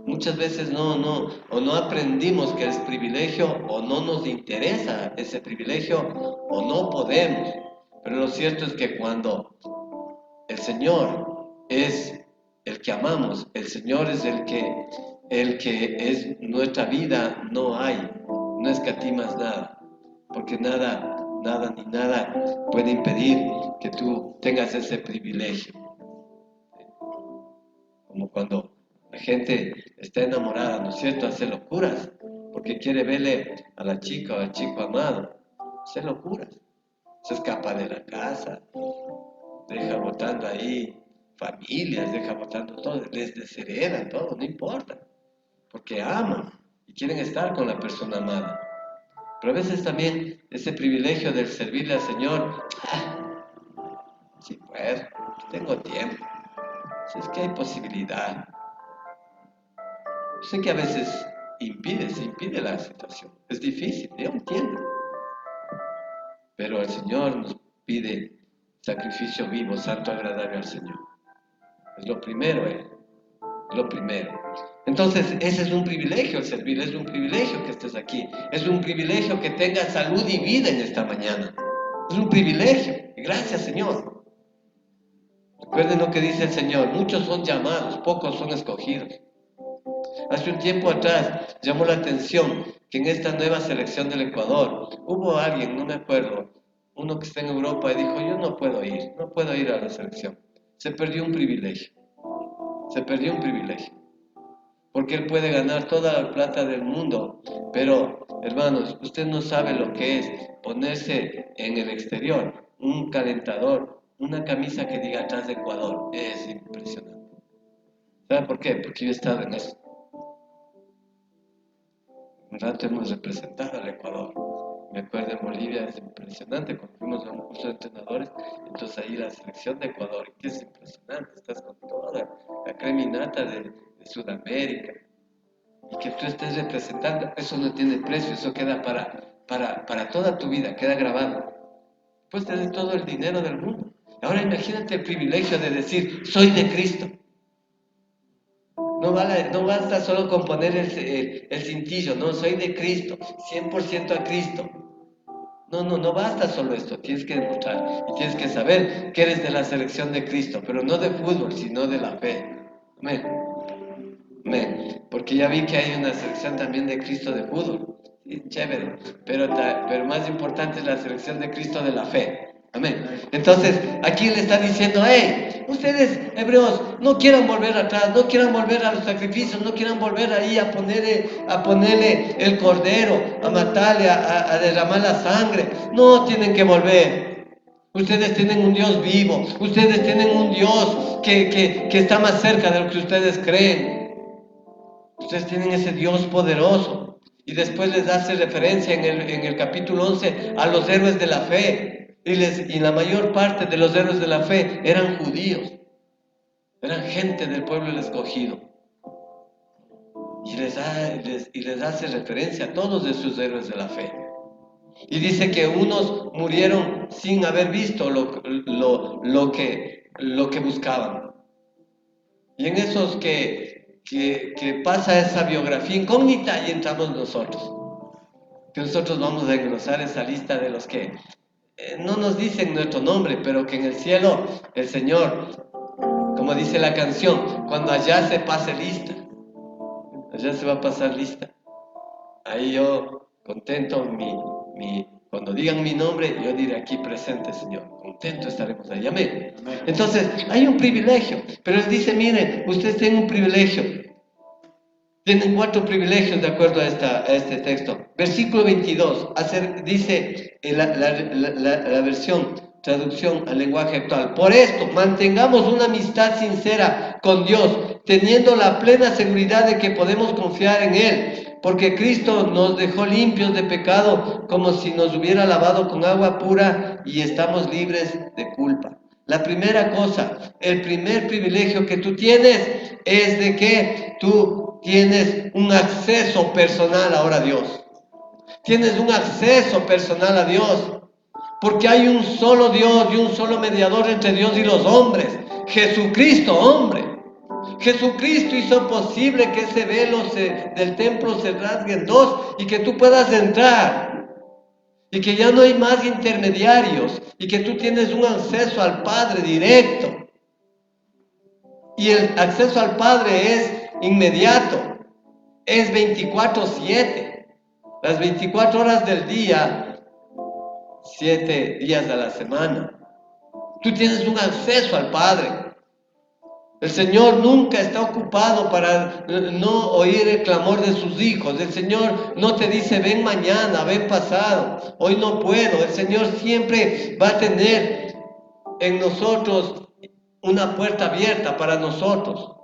Muchas veces no aprendimos que es privilegio o no nos interesa ese privilegio o no podemos. Pero lo cierto es que cuando el Señor es el que amamos, el Señor es el que es nuestra vida, no escatimas nada, porque nada ni nada puede impedir que tú tengas ese privilegio. Como cuando la gente está enamorada, ¿no es cierto?, hace locuras, porque quiere verle a la chica o al chico amado, hace locuras, se escapa de la casa, deja botando ahí familias, deja botando todo, les deshereda todo, no importa, porque aman y quieren estar con la persona amada. Pero a veces también ese privilegio del servirle al Señor, sí puedo, tengo tiempo, si es que hay posibilidad. Sé que a veces se impide la situación, es difícil, yo entiendo, pero el Señor nos pide sacrificio vivo, santo, agradable al Señor. Es lo primero, lo primero. Entonces, ese es un privilegio, el servir, es un privilegio que estés aquí, es un privilegio que tengas salud y vida en esta mañana, es un privilegio, y gracias, Señor. Recuerden lo que dice el Señor, muchos son llamados, pocos son escogidos. Hace un tiempo atrás llamó la atención que en esta nueva selección del Ecuador hubo alguien, no me acuerdo, uno que está en Europa y dijo, yo no puedo ir a la selección. Se perdió un privilegio, porque él puede ganar toda la plata del mundo, pero hermanos, usted no sabe lo que es ponerse en el exterior un calentador, una camisa que diga atrás de Ecuador, es impresionante. ¿Sabe por qué? Porque yo he estado en eso. Un rato hemos representado al Ecuador. Me acuerdo en Bolivia, es impresionante, cuando fuimos a un curso de entrenadores, entonces ahí la selección de Ecuador, que es impresionante, estás con toda la creminata de Sudamérica, y que tú estés representando, eso no tiene precio, eso queda para toda tu vida, queda grabado. Puedes tener todo el dinero del mundo. Ahora imagínate el privilegio de decir, soy de Cristo. No basta solo con poner el cintillo, no, soy de Cristo, 100% a Cristo. No basta solo esto, tienes que demostrar y tienes que saber que eres de la selección de Cristo, pero no de fútbol, sino de la fe. Amén. Amén. Porque ya vi que hay una selección también de Cristo de fútbol. Sí, chévere, pero más importante es la selección de Cristo de la fe. Amén. Entonces, aquí le está diciendo, hey, ustedes, hebreos, no quieran volver atrás, no quieran volver a los sacrificios, no quieran volver ahí a ponerle el cordero, a matarle, a derramar la sangre. No tienen que volver. Ustedes tienen un Dios vivo, ustedes tienen un Dios que está más cerca de lo que ustedes creen. Ustedes tienen ese Dios poderoso. Y después les hace referencia en el capítulo 11 a los héroes de la fe. Y la mayor parte de los héroes de la fe eran judíos. Eran gente del pueblo del escogido. Y les hace referencia a todos de sus héroes de la fe. Y dice que unos murieron sin haber visto lo que buscaban. Y en esos que pasa esa biografía incógnita y entramos nosotros. Que nosotros vamos a engrosar esa lista de los que no nos dicen nuestro nombre, pero que en el cielo el Señor, Como dice la canción, cuando allá se pase lista, allá se va a pasar lista. Ahí yo, contento, cuando digan mi nombre, yo diré aquí presente, Señor. Contento estaremos ahí. Amén. Entonces, hay un privilegio. Pero Él dice, miren, ustedes tienen un privilegio. Tienen 4 privilegios de acuerdo a este texto. Versículo 22, dice la versión, traducción al lenguaje actual. Por esto, mantengamos una amistad sincera con Dios, teniendo la plena seguridad de que podemos confiar en Él, porque Cristo nos dejó limpios de pecado, como si nos hubiera lavado con agua pura y estamos libres de culpa. La primera cosa, el primer privilegio que tú tienes es de que tú tienes un acceso personal ahora a Dios. Tienes un acceso personal a Dios. Porque hay un solo Dios y un solo mediador entre Dios y los hombres. Jesucristo, hombre. Jesucristo hizo posible que ese velo del templo se rasgue en dos y que tú puedas entrar. Y que ya no hay más intermediarios. Y que tú tienes un acceso al Padre directo. Y el acceso al Padre es inmediato. Es 24/7. Las 24 horas del día, 7 días a la semana. Tú tienes un acceso al Padre. El Señor nunca está ocupado para no oír el clamor de sus hijos. El Señor no te dice, ven mañana, ven pasado, hoy no puedo. El Señor siempre va a tener en nosotros una puerta abierta para nosotros.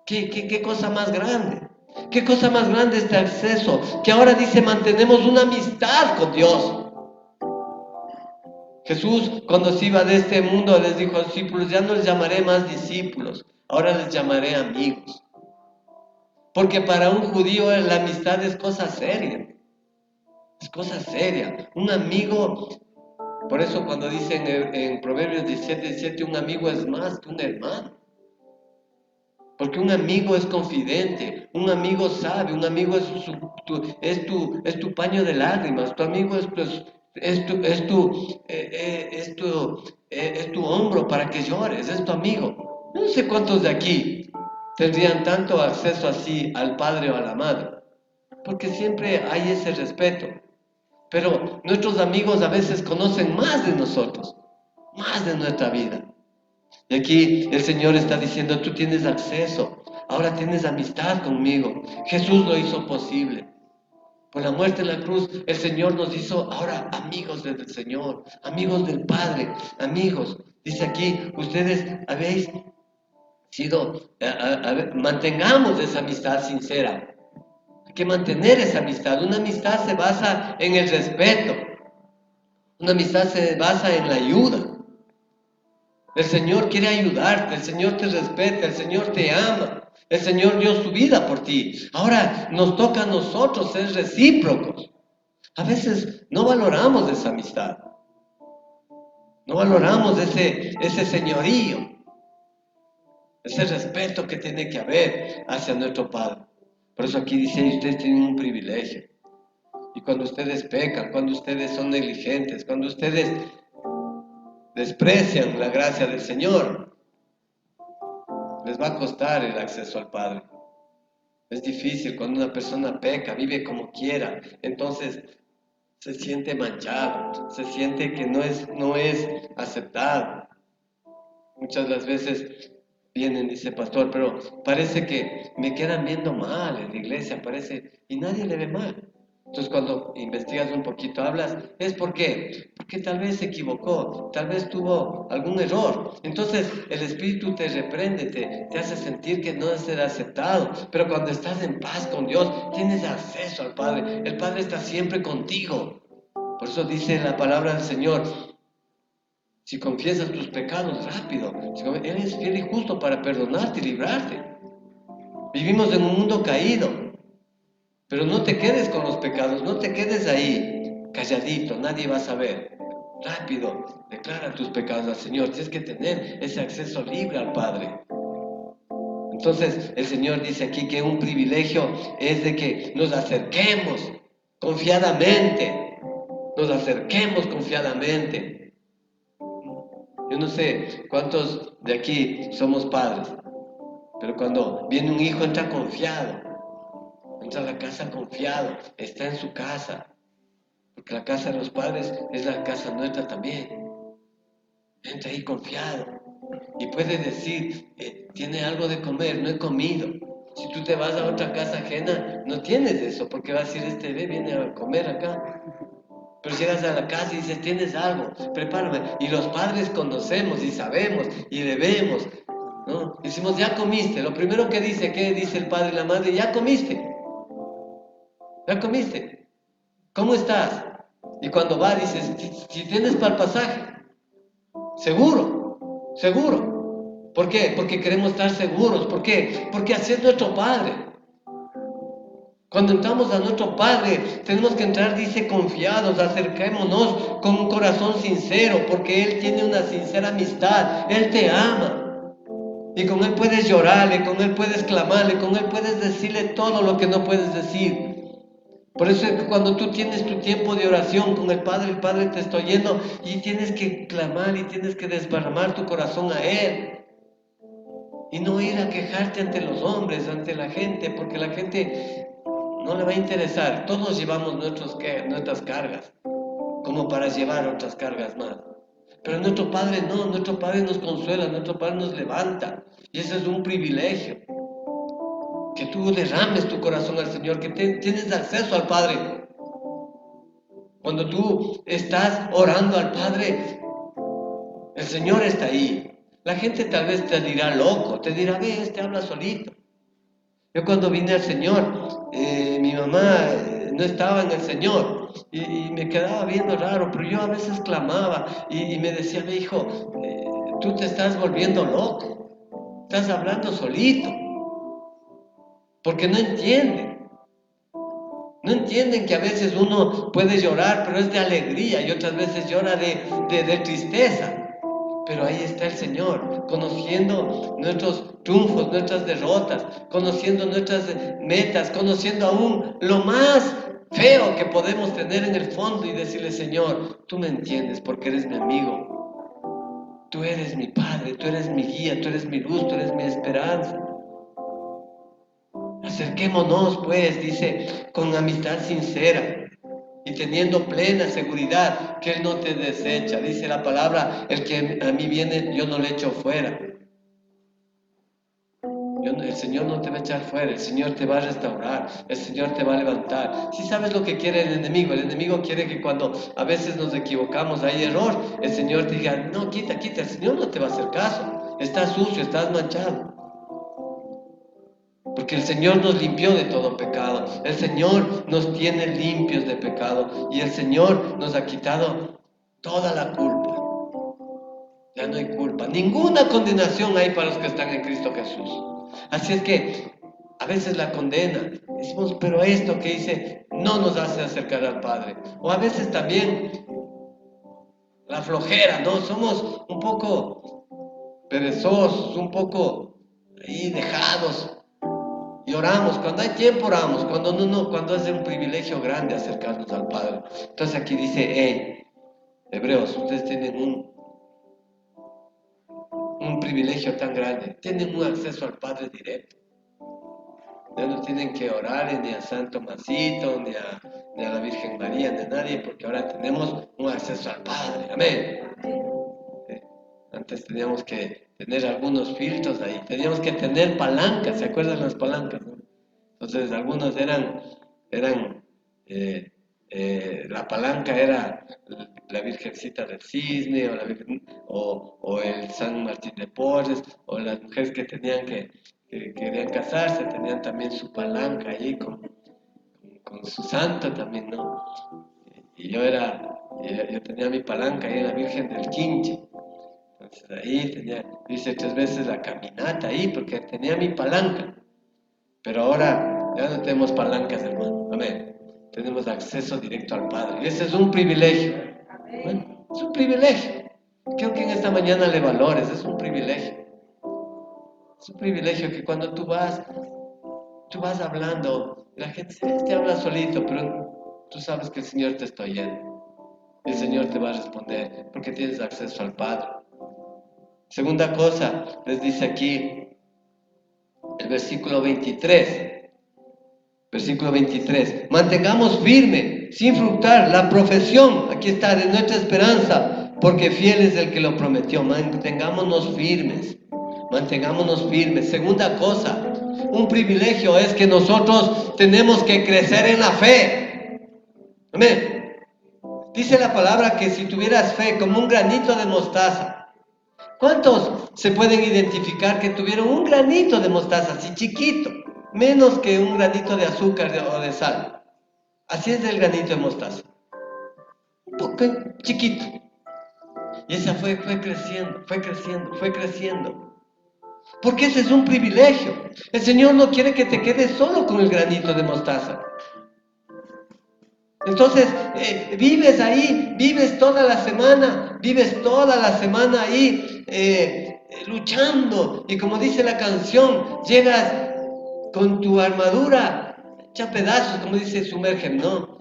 ¿Qué cosa más grande? ¿Qué cosa más grande este acceso? Que ahora dice, mantenemos una amistad con Dios. Jesús, cuando se iba de este mundo, les dijo a los discípulos, ya no les llamaré más discípulos, ahora les llamaré amigos. Porque para un judío la amistad es cosa seria. Es cosa seria. Un amigo, por eso cuando dicen en Proverbios 17, un amigo es más que un hermano. Porque un amigo es confidente, un amigo sabe, un amigo es tu paño de lágrimas, tu amigo es tu hombro para que llores, es tu amigo. No sé cuántos de aquí tendrían tanto acceso así al padre o a la madre, porque siempre hay ese respeto. Pero nuestros amigos a veces conocen más de nosotros, más de nuestra vida. Y aquí el Señor está diciendo, tú tienes acceso, ahora tienes amistad conmigo. Jesús lo hizo posible. Por la muerte en la cruz, el Señor nos hizo ahora amigos del Señor, amigos del Padre, amigos. Dice aquí, ustedes habéis sido, mantengamos esa amistad sincera. Hay que mantener esa amistad. Una amistad se basa en el respeto. Una amistad se basa en la ayuda. El Señor quiere ayudarte, el Señor te respeta, el Señor te ama, el Señor dio su vida por ti. Ahora nos toca a nosotros ser recíprocos. A veces no valoramos esa amistad, no valoramos ese señorío, ese respeto que tiene que haber hacia nuestro Padre. Por eso aquí dice, ustedes tienen un privilegio. Y cuando ustedes pecan, cuando ustedes son negligentes, cuando ustedes desprecian la gracia del Señor, les va a costar el acceso al Padre. Es difícil cuando una persona peca, vive como quiera, entonces se siente manchado, se siente que no es aceptado. Muchas de las veces vienen, dice pastor, pero parece que me quedan viendo mal en la iglesia, parece, y nadie le ve mal. Entonces cuando investigas un poquito, hablas, es porque tal vez se equivocó, tal vez tuvo algún error. Entonces el Espíritu te reprende, te hace sentir que no es ser aceptado. Pero cuando estás en paz con Dios, tienes acceso al Padre. El Padre está siempre contigo. Por eso dice la palabra del Señor, si confiesas tus pecados rápido, Él es fiel y justo para perdonarte y librarte. Vivimos en un mundo caído. Pero no te quedes con los pecados, no te quedes ahí, calladito, nadie va a saber. Rápido, declara tus pecados al Señor. Tienes que tener ese acceso libre al Padre. Entonces, el Señor dice aquí que un privilegio es de que nos acerquemos confiadamente. Nos acerquemos confiadamente. Yo no sé cuántos de aquí somos padres, pero cuando viene un hijo entra confiado, entra a la casa confiado, está en su casa, porque la casa de los padres es la casa nuestra también. Entra ahí confiado y puede decir, tiene algo de comer, no he comido. Si tú te vas a otra casa ajena, no tienes eso, porque va a decir, este bebé viene a comer acá. Pero llegas a la casa y dices, tienes algo, prepárame. Y los padres conocemos y sabemos y le vemos, ¿no? Decimos, ya comiste. Lo primero que dice, ¿qué dice el padre y la madre? Ya comiste. Ya comiste. ¿Cómo estás? Y cuando va, dices, si tienes para el pasaje. Seguro, seguro. ¿Por qué? Porque queremos estar seguros. ¿Por qué? Porque así es nuestro Padre. Cuando entramos a nuestro Padre, tenemos que entrar, dice, confiados, acerquémonos con un corazón sincero, porque Él tiene una sincera amistad, Él te ama. Y con Él puedes llorarle, con Él puedes clamarle, con Él puedes decirle todo lo que no puedes decir. Por eso es que cuando tú tienes tu tiempo de oración con el Padre te está oyendo y tienes que clamar y tienes que desparramar tu corazón a Él. Y no ir a quejarte ante los hombres, ante la gente, porque la gente no le va a interesar. Todos llevamos nuestras cargas, como para llevar otras cargas más. Pero nuestro Padre no, nuestro Padre nos consuela, nuestro Padre nos levanta. Y ese es un privilegio. Que tú derrames tu corazón al Señor, que tienes acceso al Padre. Cuando tú estás orando al Padre, el Señor está ahí. La gente tal vez te dirá loco, te dirá, ve, este habla solito. Yo cuando vine al Señor, mi mamá no estaba en el Señor y me quedaba viendo raro, pero yo a veces clamaba y me decía, mi hijo, tú te estás volviendo loco, estás hablando solito, porque no entienden. No entienden que a veces uno puede llorar, pero es de alegría y otras veces llora de tristeza. Pero ahí está el Señor, conociendo nuestros triunfos, nuestras derrotas, conociendo nuestras metas, conociendo aún lo más feo que podemos tener en el fondo y decirle, Señor, tú me entiendes porque eres mi amigo, tú eres mi Padre, tú eres mi guía, tú eres mi luz, tú eres mi esperanza. Acerquémonos, pues, dice, con amistad sincera y teniendo plena seguridad que Él no te desecha. Dice la palabra, el que a mí viene, yo no le echo fuera. El Señor no te va a echar fuera, el Señor te va a restaurar, el Señor te va a levantar. Si sabes lo que quiere el enemigo quiere que cuando a veces nos equivocamos, hay error, el Señor te diga, no, quita, el Señor no te va a hacer caso, estás sucio, estás manchado. Porque el Señor nos limpió de todo pecado. El Señor nos tiene limpios de pecado. Y el Señor nos ha quitado toda la culpa. Ya no hay culpa. Ninguna condenación hay para los que están en Cristo Jesús. Así es que a veces la condena. Decimos, pero esto que hice no nos hace acercar al Padre. O a veces también la flojera, ¿no? Somos un poco perezosos, un poco ahí dejados. Y oramos, cuando hay tiempo oramos, cuando no, cuando es un privilegio grande acercarnos al Padre. Entonces aquí dice, hey, hebreos, ustedes tienen un privilegio tan grande, tienen un acceso al Padre directo. Ya no tienen que orar ni a San Tomasito, ni a la Virgen María, ni a nadie, porque ahora tenemos un acceso al Padre, amén. Antes teníamos que tener algunos filtros ahí, teníamos que tener palancas, ¿se acuerdan las palancas? ¿No? Entonces algunos eran la palanca era la Virgencita del Cisne o el San Martín de Porres, o las mujeres que querían casarse tenían también su palanca ahí con su santo también, ¿no? Y yo tenía mi palanca ahí en la Virgen del Quinche. Entonces ahí hice 3 veces la caminata ahí porque tenía mi palanca. Pero ahora ya no tenemos palancas, hermano. Amén. Tenemos acceso directo al Padre. Y ese es un privilegio. Bueno, es un privilegio. Creo que en esta mañana le valores. Es un privilegio. Es un privilegio que cuando tú vas hablando, la gente te habla solito, pero tú sabes que el Señor te está oyendo. El Señor te va a responder porque tienes acceso al Padre. Segunda cosa, les dice aquí el versículo 23. Versículo 23. Mantengamos firme, sin fructar, la profesión, aquí está, de nuestra esperanza, porque fiel es el que lo prometió. Mantengámonos firmes. Mantengámonos firmes. Segunda cosa, un privilegio es que nosotros tenemos que crecer en la fe. Amén. Dice la palabra que si tuvieras fe como un granito de mostaza, ¿cuántos se pueden identificar que tuvieron un granito de mostaza, así chiquito, menos que un granito de azúcar o de sal? Así es el granito de mostaza, un poco chiquito. Y esa fue creciendo, fue creciendo, fue creciendo. Porque ese es un privilegio. El Señor no quiere que te quedes solo con el granito de mostaza. Entonces, vives ahí, vives toda la semana ahí luchando. Y como dice la canción, llegas con tu armadura hecha pedazos, como dice Sumergen, ¿no?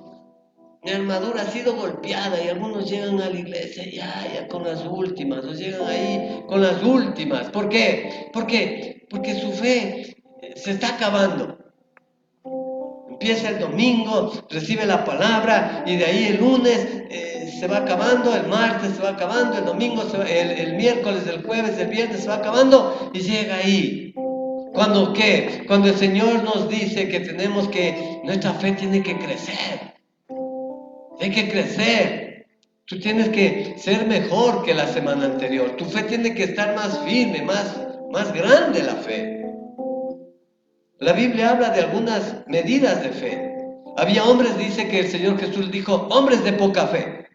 Mi armadura ha sido golpeada y algunos llegan a la iglesia ya con las últimas, o llegan ahí con las últimas. ¿Por qué? Porque su fe se está acabando. Empieza el domingo, recibe la palabra y de ahí el lunes se va acabando, el martes se va acabando, el domingo, el miércoles, el jueves, el viernes se va acabando y llega ahí. ¿Cuándo qué? Cuando el Señor nos dice que nuestra fe tiene que crecer. Tiene que crecer. Tú tienes que ser mejor que la semana anterior. Tu fe tiene que estar más firme, más grande la fe. La Biblia habla de algunas medidas de fe. Había hombres, dice que el Señor Jesús dijo, hombres de poca fe.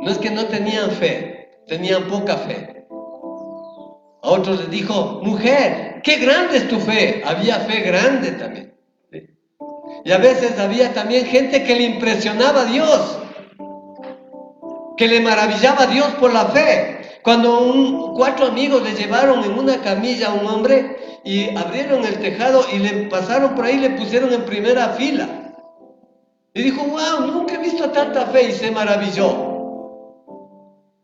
No es que no tenían fe, tenían poca fe. A otros les dijo, mujer, qué grande es tu fe. Había fe grande también. Y a veces había también gente que le impresionaba a Dios, que le maravillaba a Dios por la fe. Cuando 4 amigos le llevaron en una camilla a un hombre y abrieron el tejado y le pasaron por ahí y le pusieron en primera fila. Y dijo, wow, nunca he visto tanta fe, y se maravilló.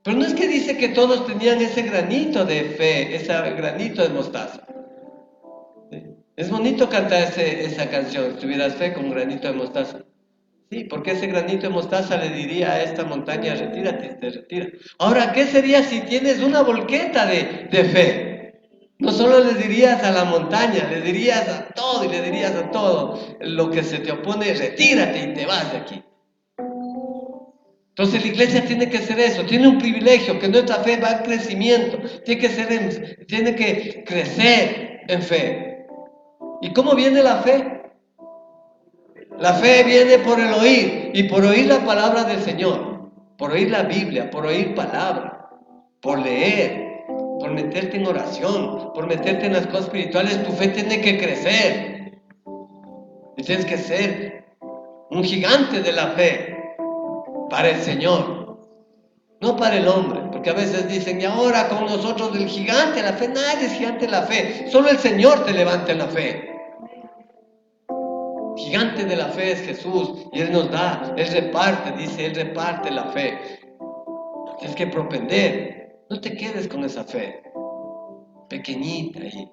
Pero no es que dice que todos tenían ese granito de fe, ese granito de mostaza. Es bonito cantar esa canción, si tuvieras fe con un granito de mostaza. Sí, porque ese granito de mostaza le diría a esta montaña, retírate, te retira. Ahora, ¿qué sería si tienes una volqueta de fe? No solo le dirías a la montaña, le dirías a todo y le dirías a todo lo que se te opone, retírate y te vas de aquí. Entonces la iglesia tiene que hacer eso, tiene un privilegio, que nuestra fe va en crecimiento, tiene que crecer en fe. ¿Y cómo viene la fe? La fe viene por el oír, y por oír la palabra del Señor, por oír la Biblia, por oír palabra, por leer, por meterte en oración, por meterte en las cosas espirituales. Tu fe tiene que crecer. Y tienes que ser un gigante de la fe para el Señor, no para el hombre. Porque a veces dicen, y ahora con nosotros el gigante de la fe. Nadie es gigante de la fe, solo el Señor te levanta en la fe. Gigante de la fe es Jesús, y Él nos da, Él reparte, dice, Él reparte la fe. Tienes que propender, no te quedes con esa fe pequeñita ahí.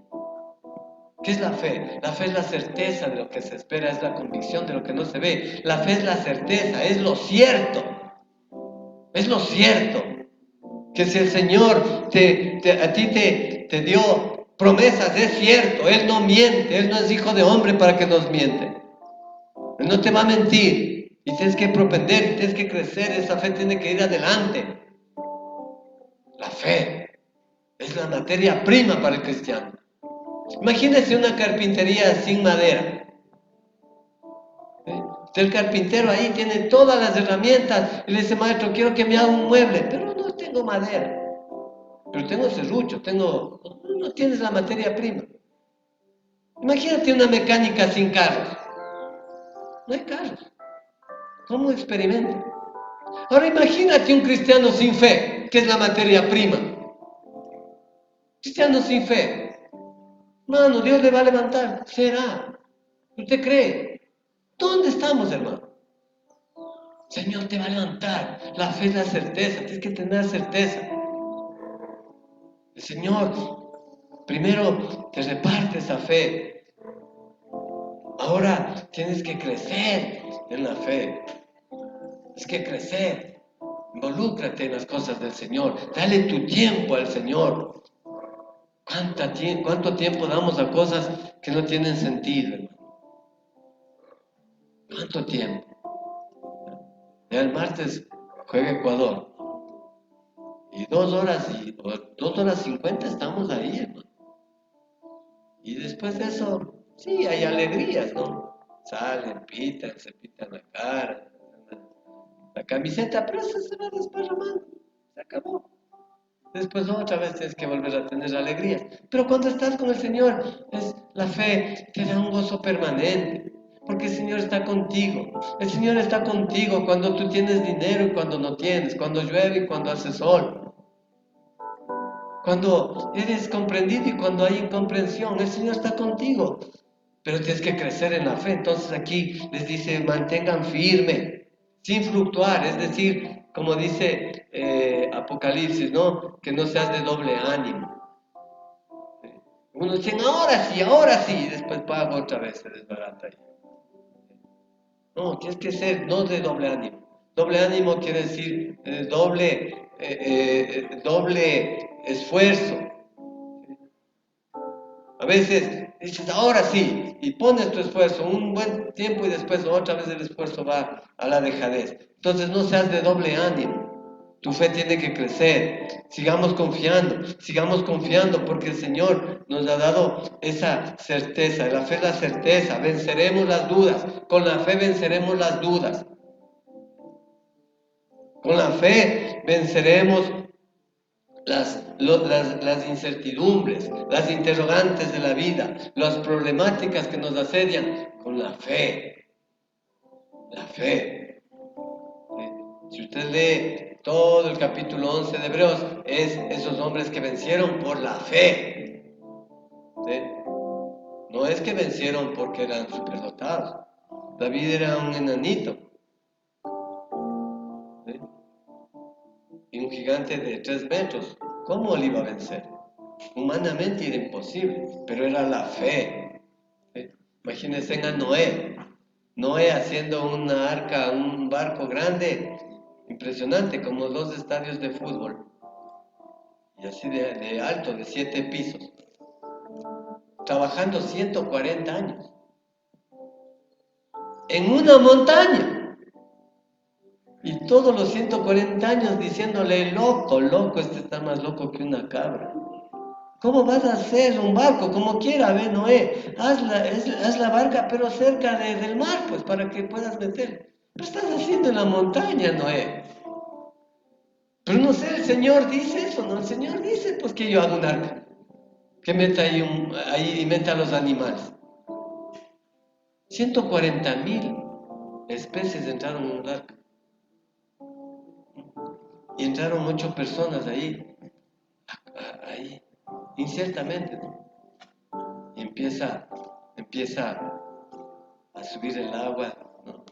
¿Qué es la fe? La fe es la certeza de lo que se espera, es la convicción de lo que no se ve. La fe es la certeza, es lo cierto. Es lo cierto. Que si el Señor a ti te dio promesas, es cierto. Él no miente, Él no es hijo de hombre para que nos miente. Él no te va a mentir. Y tienes que propender, tienes que crecer. Esa fe tiene que ir adelante. La fe es la materia prima para el cristiano. Imagínese una carpintería sin madera. El carpintero ahí tiene todas las herramientas y le dice, maestro, quiero que me haga un mueble, pero no tengo madera, pero tengo serrucho, no tienes la materia prima. Imagínate una mecánica sin carros. No hay carros. ¿Cómo experimenta? Ahora imagínate un cristiano sin fe, que es la materia prima. Cristiano sin fe. Hermano, Dios le va a levantar. ¿Será? ¿Usted cree? ¿Dónde estamos, hermano? Señor te va a levantar. La fe es la certeza. Tienes que tener certeza. El Señor primero te reparte esa fe. Ahora tienes que crecer en la fe. Es que crecer. Involúcrate en las cosas del Señor. Dale tu tiempo al Señor. ¿Cuánto tiempo damos a cosas que no tienen sentido, hermano? ¿Cuánto tiempo? Ya el martes juega Ecuador. Y 2 horas 50 estamos ahí, hermano. Y después de eso, sí, hay alegrías, ¿no? Salen, pitan, se pitan la cara, la camiseta, pero eso se va desparramando. Se acabó. Después otra vez tienes que volver a tener alegrías. Pero cuando estás con el Señor, la fe te da un gozo permanente. Porque el Señor está contigo. El Señor está contigo cuando tú tienes dinero y cuando no tienes, cuando llueve y cuando hace sol. Cuando eres comprendido y cuando hay incomprensión, el Señor está contigo. Pero tienes que crecer en la fe. Entonces aquí les dice, mantengan firme, sin fluctuar. Es decir, como dice Apocalipsis, ¿no? Que no seas de doble ánimo. Uno dice, ahora sí, y después paga otra vez, se desbarata ahí. No, tienes que ser, no de doble ánimo. Doble ánimo quiere decir doble esfuerzo. A veces dices, ahora sí, y pones tu esfuerzo un buen tiempo y después otra vez el esfuerzo va a la dejadez. Entonces no seas de doble ánimo. Tu fe tiene que crecer. Sigamos confiando porque el Señor nos ha dado esa certeza. La fe es la certeza. Venceremos las dudas. Con la fe venceremos las dudas. Con la fe venceremos las incertidumbres, las interrogantes de la vida, las problemáticas que nos asedian con la fe. La fe. Si usted lee todo el capítulo 11 de Hebreos, es esos hombres que vencieron por la fe. ¿Sí? No es que vencieron porque eran superdotados. David era un enanito. ¿Sí? Y un gigante de 3 metros. ¿Cómo le iba a vencer? Humanamente era imposible, pero era la fe. ¿Sí? Imagínense a Noé. Noé haciendo una arca, un barco grande, impresionante, como 2 estadios de fútbol. Y así de alto, de 7 pisos. Trabajando 140 años. En una montaña. Y todos los 140 años diciéndole, loco, este está más loco que una cabra. ¿Cómo vas a hacer un barco? Como quiera, ve Noé, haz la barca pero cerca del mar, pues para que puedas meter. Lo estás haciendo en la montaña, Noé. Pero no sé, el Señor dice eso, ¿no? El Señor dice, pues que yo hago un arca. Que meta ahí y meta a los animales. 140,000 especies entraron en un arca. Y entraron 8 personas ahí, inciertamente, ¿no? Y empieza a subir el agua, ¿no?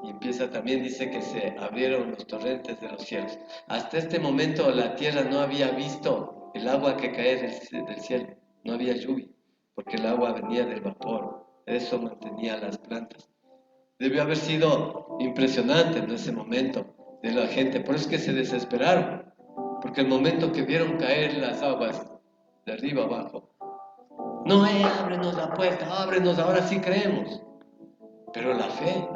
Y empieza también, dice que se abrieron los torrentes de los cielos. Hasta este momento la tierra no había visto el agua que cae del cielo, no había lluvia, porque el agua venía del vapor, eso mantenía las plantas. Debió haber sido impresionante en ese momento de la gente, por eso es que se desesperaron, porque el momento que vieron caer las aguas de arriba abajo, Noé, ábrenos la puerta, ábrenos, ahora sí creemos. Pero la fe.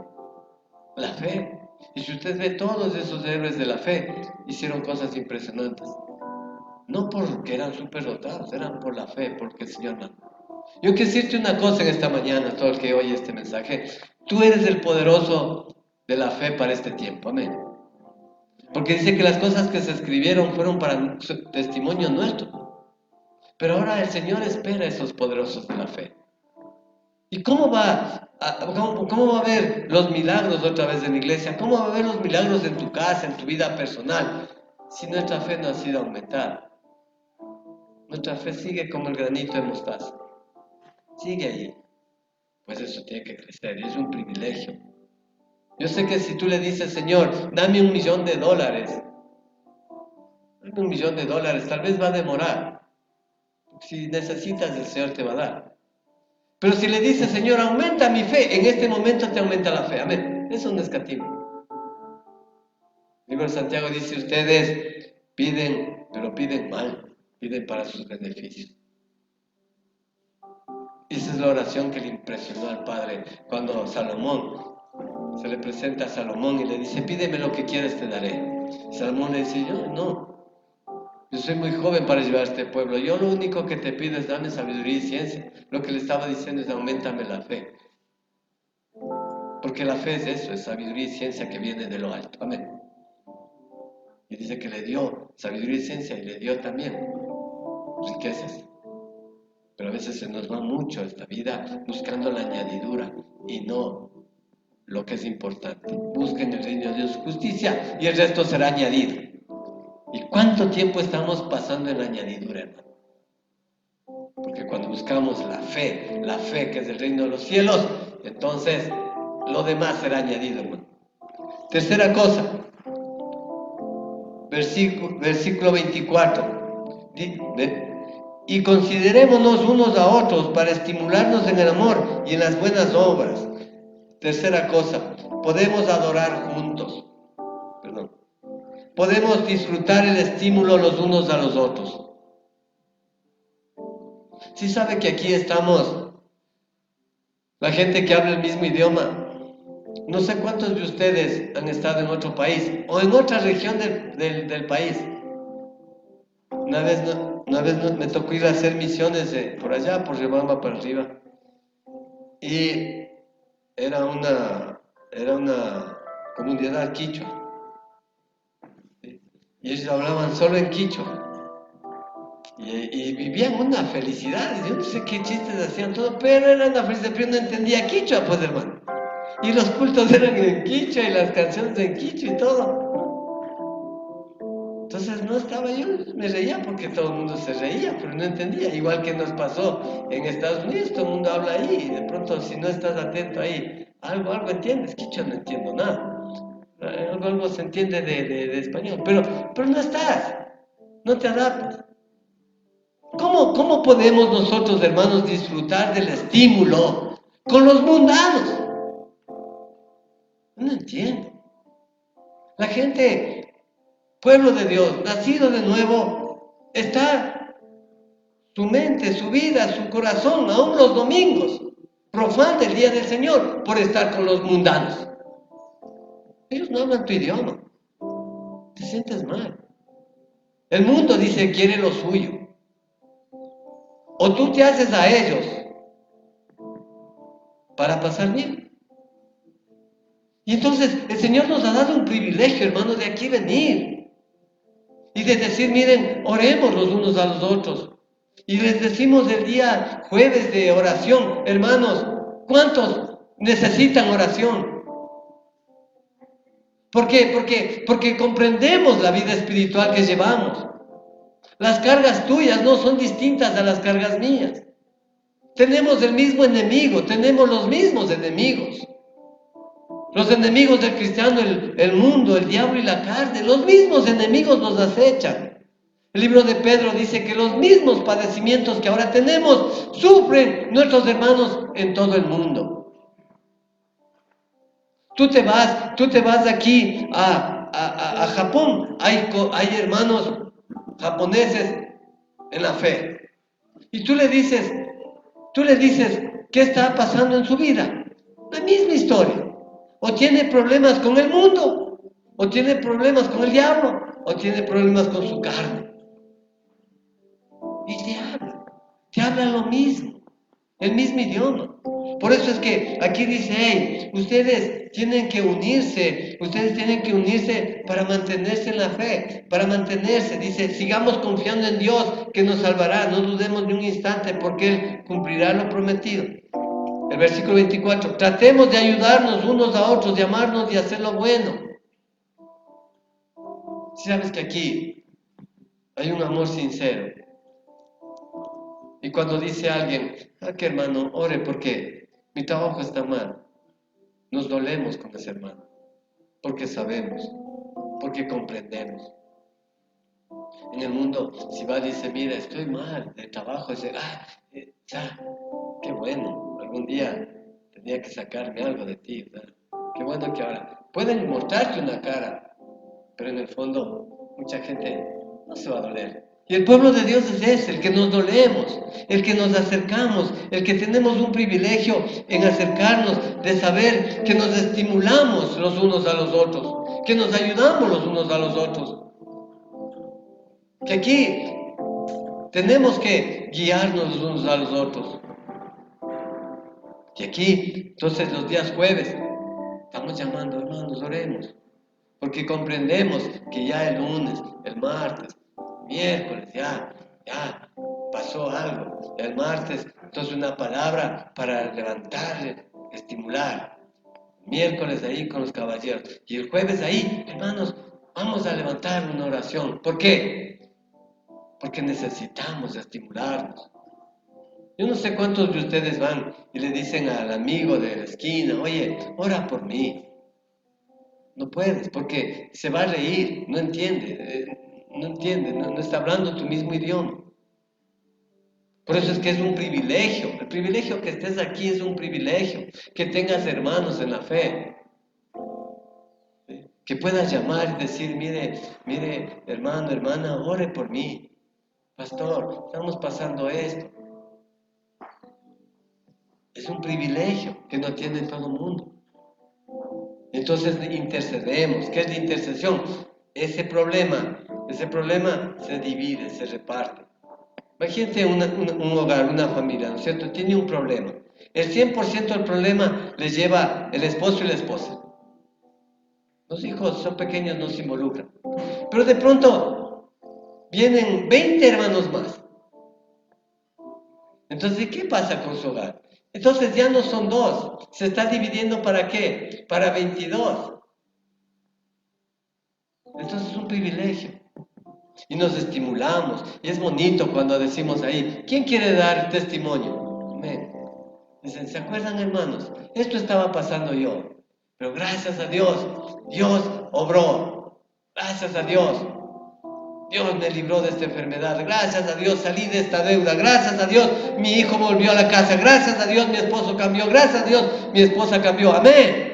Y si usted ve todos esos héroes de la fe, hicieron cosas impresionantes. No porque eran superdotados, eran por la fe, porque el Señor mandó. Yo quiero decirte una cosa en esta mañana, todo el que oye este mensaje. Tú eres el poderoso de la fe para este tiempo, amén. Porque dice que las cosas que se escribieron fueron para testimonio nuestro. Pero ahora el Señor espera a esos poderosos de la fe. ¿Y cómo va a ver los milagros otra vez en la iglesia? ¿Cómo va a ver los milagros en tu casa, en tu vida personal? Si nuestra fe no ha sido aumentada. Nuestra fe sigue como el granito de mostaza. Sigue ahí. Pues eso tiene que crecer y es un privilegio. Yo sé que si tú le dices, Señor, dame $1,000,000, $1.000.000, tal vez va a demorar. Si necesitas, el Señor te va a dar. Pero si le dices, Señor, aumenta mi fe, en este momento te aumenta la fe. Amén. Eso no escatima. El libro de Santiago dice, ustedes piden, pero piden mal, piden para sus beneficios. Esa es la oración que le impresionó al Padre cuando Salomón se le presenta a Salomón y le dice, pídeme lo que quieras, te daré. Salomón le dice, yo soy muy joven para llevar a este pueblo, yo lo único que te pido es dame sabiduría y ciencia. Lo que le estaba diciendo es auméntame la fe. Porque la fe es eso, es sabiduría y ciencia que viene de lo alto. Amén. Y dice que le dio sabiduría y ciencia y le dio también riquezas. Pero a veces se nos va mucho esta vida buscando la añadidura y no lo que es importante. Busquen el reino de Dios, justicia, y el resto será añadido. ¿Y cuánto tiempo estamos pasando en la añadidura, hermano? Porque cuando buscamos la fe que es el reino de los cielos, entonces lo demás será añadido, hermano. Tercera cosa, versículo 24. Y considerémonos unos a otros para estimularnos en el amor y en las buenas obras. Tercera cosa, podemos adorar juntos. Podemos disfrutar el estímulo los unos a los otros. ¿Sí sabe que aquí estamos la gente que habla el mismo idioma? No sé cuántos de ustedes han estado en otro país o en otra región del país. Una vez me tocó ir a hacer misiones por allá, por Riobamba para arriba. Y era una comunidad quichua. Y ellos hablaban solo en quichua. Y vivían una felicidad. Yo no sé qué chistes hacían todo, pero era una felicidad. Pero yo no entendía quichua, pues, hermano. Y los cultos eran en quichua y las canciones en quichua y todo. Entonces no estaba yo, me reía porque todo el mundo se reía, pero no entendía. Igual que nos pasó en Estados Unidos, todo el mundo habla ahí y de pronto si no estás atento ahí, algo entiendes. Quichua no entiendo nada. Algo se entiende de español, pero no estás, no te adaptas. ¿Cómo podemos nosotros, hermanos, disfrutar del estímulo con los mundanos? No entiendo. La gente, pueblo de Dios, nacido de nuevo, está su mente, su vida, su corazón, aún los domingos, profana el día del Señor por estar con los mundanos. Ellos no hablan tu idioma. Te sientes mal. El mundo dice quiere lo suyo. O tú te haces a ellos para pasar bien. Y entonces el Señor nos ha dado un privilegio, hermanos, de aquí venir. Y de decir, miren, oremos los unos a los otros. Y les decimos el día jueves de oración, hermanos, ¿cuántos necesitan oración? ¿Por qué? Porque comprendemos la vida espiritual que llevamos. Las cargas tuyas no son distintas a las cargas mías. Tenemos el mismo enemigo, tenemos los mismos enemigos. Los enemigos del cristiano, el mundo, el diablo y la carne, los mismos enemigos nos acechan. El libro de Pedro dice que los mismos padecimientos que ahora tenemos sufren nuestros hermanos en todo el mundo. Tú te vas aquí a Japón, hay hermanos japoneses en la fe. Y tú le dices, ¿qué está pasando en su vida? La misma historia. O tiene problemas con el mundo, o tiene problemas con el diablo, o tiene problemas con su carne. Y te habla lo mismo, el mismo idioma. Por eso es que aquí dice, hey, ustedes tienen que unirse para mantenerse en la fe, para mantenerse. Dice, sigamos confiando en Dios que nos salvará, no dudemos ni un instante porque Él cumplirá lo prometido. El versículo 24, tratemos de ayudarnos unos a otros, de amarnos y hacer lo bueno. Si sabes que aquí hay un amor sincero. Y cuando dice alguien, que hermano, ore porque mi trabajo está mal, nos dolemos con ese hermano, porque sabemos, porque comprendemos. En el mundo, si va y dice, mira, estoy mal de trabajo, dice, qué bueno, algún día tenía que sacarme algo de ti, ¿verdad? Qué bueno que ahora pueden mostrarte una cara, pero en el fondo mucha gente no se va a doler. Y el pueblo de Dios es ese, el que nos dolemos, el que nos acercamos, el que tenemos un privilegio en acercarnos, de saber que nos estimulamos los unos a los otros, que nos ayudamos los unos a los otros. Que aquí tenemos que guiarnos los unos a los otros. Y aquí, entonces los días jueves, estamos llamando, hermanos, oremos. Porque comprendemos que ya el lunes, el martes, miércoles, ya pasó algo. El martes, entonces una palabra para levantarle, estimular. Miércoles ahí con los caballeros. Y el jueves ahí, hermanos, vamos a levantar una oración. ¿Por qué? Porque necesitamos estimularnos. Yo no sé cuántos de ustedes van y le dicen al amigo de la esquina, oye, ora por mí. No puedes, porque se va a reír, no entiende, no está hablando tu mismo idioma. Por eso es que es un privilegio, el privilegio que estés aquí es un privilegio, que tengas hermanos en la fe, ¿sí? Que puedas llamar y decir, mire, hermano, hermana, ore por mí, pastor, estamos pasando esto. Es un privilegio que no tiene todo el mundo. Entonces intercedemos. ¿Qué es la intercesión? Ese problema se divide, se reparte. Imagínate un hogar, una familia, ¿no es cierto? Tiene un problema. El 100% del problema le lleva el esposo y la esposa. Los hijos son pequeños, no se involucran. Pero de pronto vienen 20 hermanos más. Entonces, ¿qué pasa con su hogar? Entonces ya no son 2, se está dividiendo ¿para qué? Para 22. Entonces es un privilegio. Y nos estimulamos. Y es bonito cuando decimos ahí, ¿quién quiere dar testimonio? Amén. Dicen, ¿se acuerdan, hermanos? Esto estaba pasando yo. Pero gracias a Dios, Dios obró. Gracias a Dios. Dios me libró de esta enfermedad. Gracias a Dios salí de esta deuda. Gracias a Dios mi hijo volvió a la casa. Gracias a Dios mi esposo cambió. Gracias a Dios mi esposa cambió. Amén.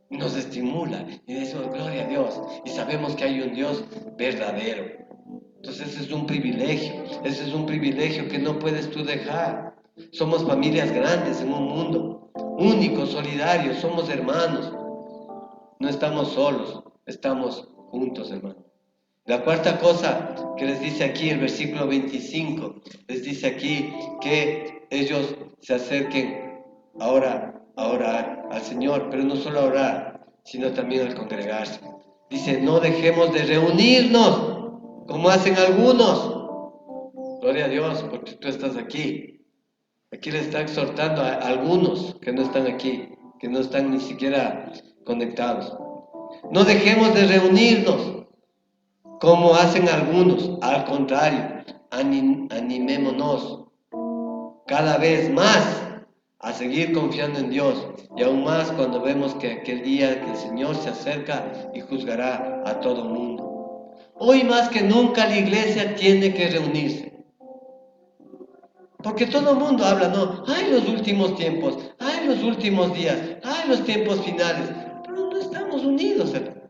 Nos estimula y decimos gloria a Dios y sabemos que hay un Dios verdadero. Entonces ese es un privilegio que no puedes tú dejar. Somos familias grandes en un mundo único, solidario, somos hermanos, no estamos solos, estamos juntos, hermanos. La cuarta cosa que les dice aquí el versículo 25, les dice aquí que ellos se acerquen ahora a orar al Señor, pero no solo a orar, sino también al congregarse. Dice, no dejemos de reunirnos, como hacen algunos. Gloria a Dios, porque tú estás aquí. Aquí le está exhortando a algunos que no están aquí, que no están ni siquiera conectados. No dejemos de reunirnos, como hacen algunos. Al contrario, animémonos cada vez más a seguir confiando en Dios, y aún más cuando vemos que aquel día que el Señor se acerca y juzgará a todo el mundo. Hoy más que nunca la iglesia tiene que reunirse, porque todo el mundo habla, no, ay, los últimos tiempos, ay, los últimos días, ay, los tiempos finales, pero no estamos unidos, hermano.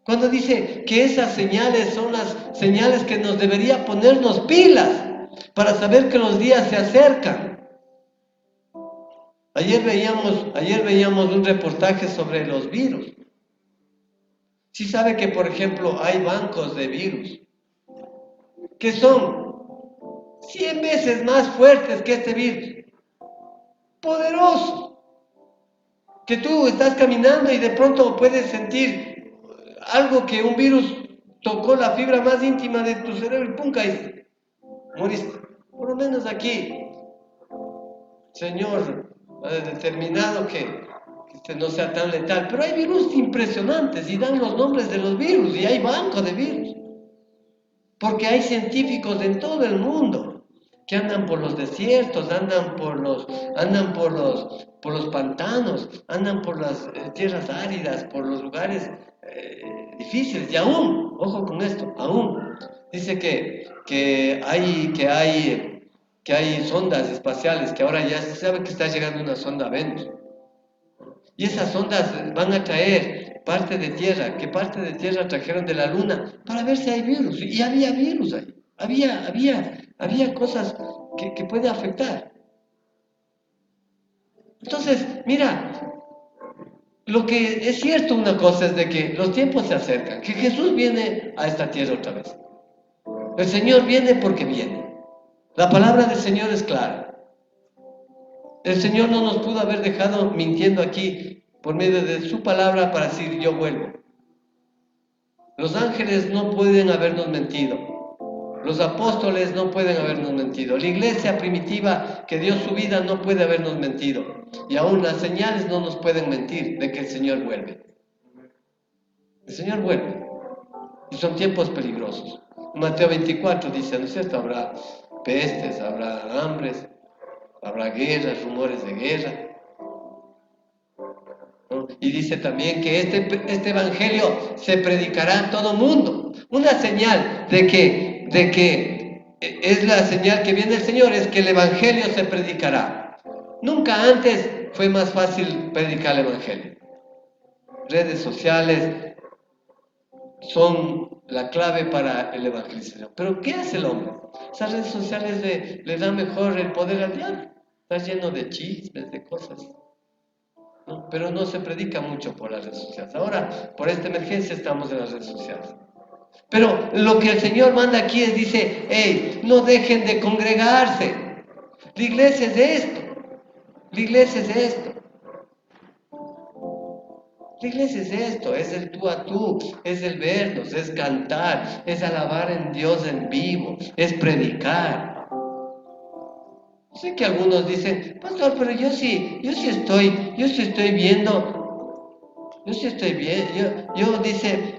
Cuando dice que esas señales son las señales que nos debería ponernos pilas para saber que los días se acercan. Ayer veíamos un reportaje sobre los virus. Sí sabe que, por ejemplo, hay bancos de virus que son 100 veces más fuertes que este virus. Poderoso. Que tú estás caminando y de pronto puedes sentir algo que un virus tocó la fibra más íntima de tu cerebro y ¡pum! Caíste. Moriste. Por lo menos aquí, Señor ha determinado que este no sea tan letal. Pero hay virus impresionantes y dan los nombres de los virus y hay bancos de virus. Porque hay científicos en todo el mundo que andan por los desiertos, andan por los pantanos, andan por las tierras áridas, por los lugares difíciles. Y aún, ojo con esto, aún dice que hay sondas espaciales, que ahora ya se sabe que está llegando una sonda Venus. Y esas sondas van a traer parte de tierra, que parte de tierra trajeron de la luna, para ver si hay virus. Y había virus ahí. Había cosas que puede afectar. Entonces, mira, lo que es cierto una cosa es de que los tiempos se acercan, que Jesús viene a esta tierra otra vez. El Señor viene porque viene. La palabra del Señor es clara. El Señor no nos pudo haber dejado mintiendo aquí por medio de su palabra para decir yo vuelvo. Los ángeles no pueden habernos mentido. Los apóstoles no pueden habernos mentido. La iglesia primitiva que dio su vida no puede habernos mentido. Y aún las señales no nos pueden mentir de que el Señor vuelve. El Señor vuelve. Y son tiempos peligrosos. Mateo 24 dice, ¿no es cierto? Habrá pestes, habrá hambres, habrá guerras, rumores de guerra. ¿No? Y dice también que este evangelio se predicará en todo mundo. Una señal de que es la señal que viene el Señor, es que el evangelio se predicará. Nunca antes fue más fácil predicar el evangelio. Redes sociales son la clave para el evangelización. Pero ¿qué hace el hombre? Esas redes sociales le dan mejor el poder al diablo. Está lleno de chismes, de cosas. ¿No? Pero no se predica mucho por las redes sociales. Ahora, por esta emergencia estamos en las redes sociales. Pero lo que el Señor manda aquí es, dice, hey, no dejen de congregarse. La iglesia es esto. La iglesia es esto. La iglesia es esto, es el tú a tú, es el vernos, es cantar, es alabar en Dios en vivo, es predicar. Sé que algunos dicen, pastor, pero yo sí estoy viendo,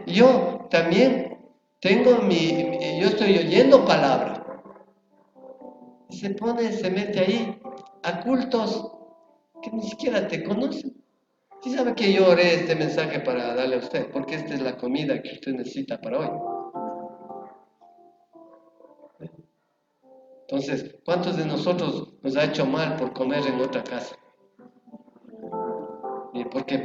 yo también tengo yo estoy oyendo palabra. Y se mete ahí a cultos que ni siquiera te conocen. Sí sabe que yo oré este mensaje para darle a usted, porque esta es la comida que usted necesita para hoy. Entonces, ¿cuántos de nosotros nos ha hecho mal por comer en otra casa? ¿Y por qué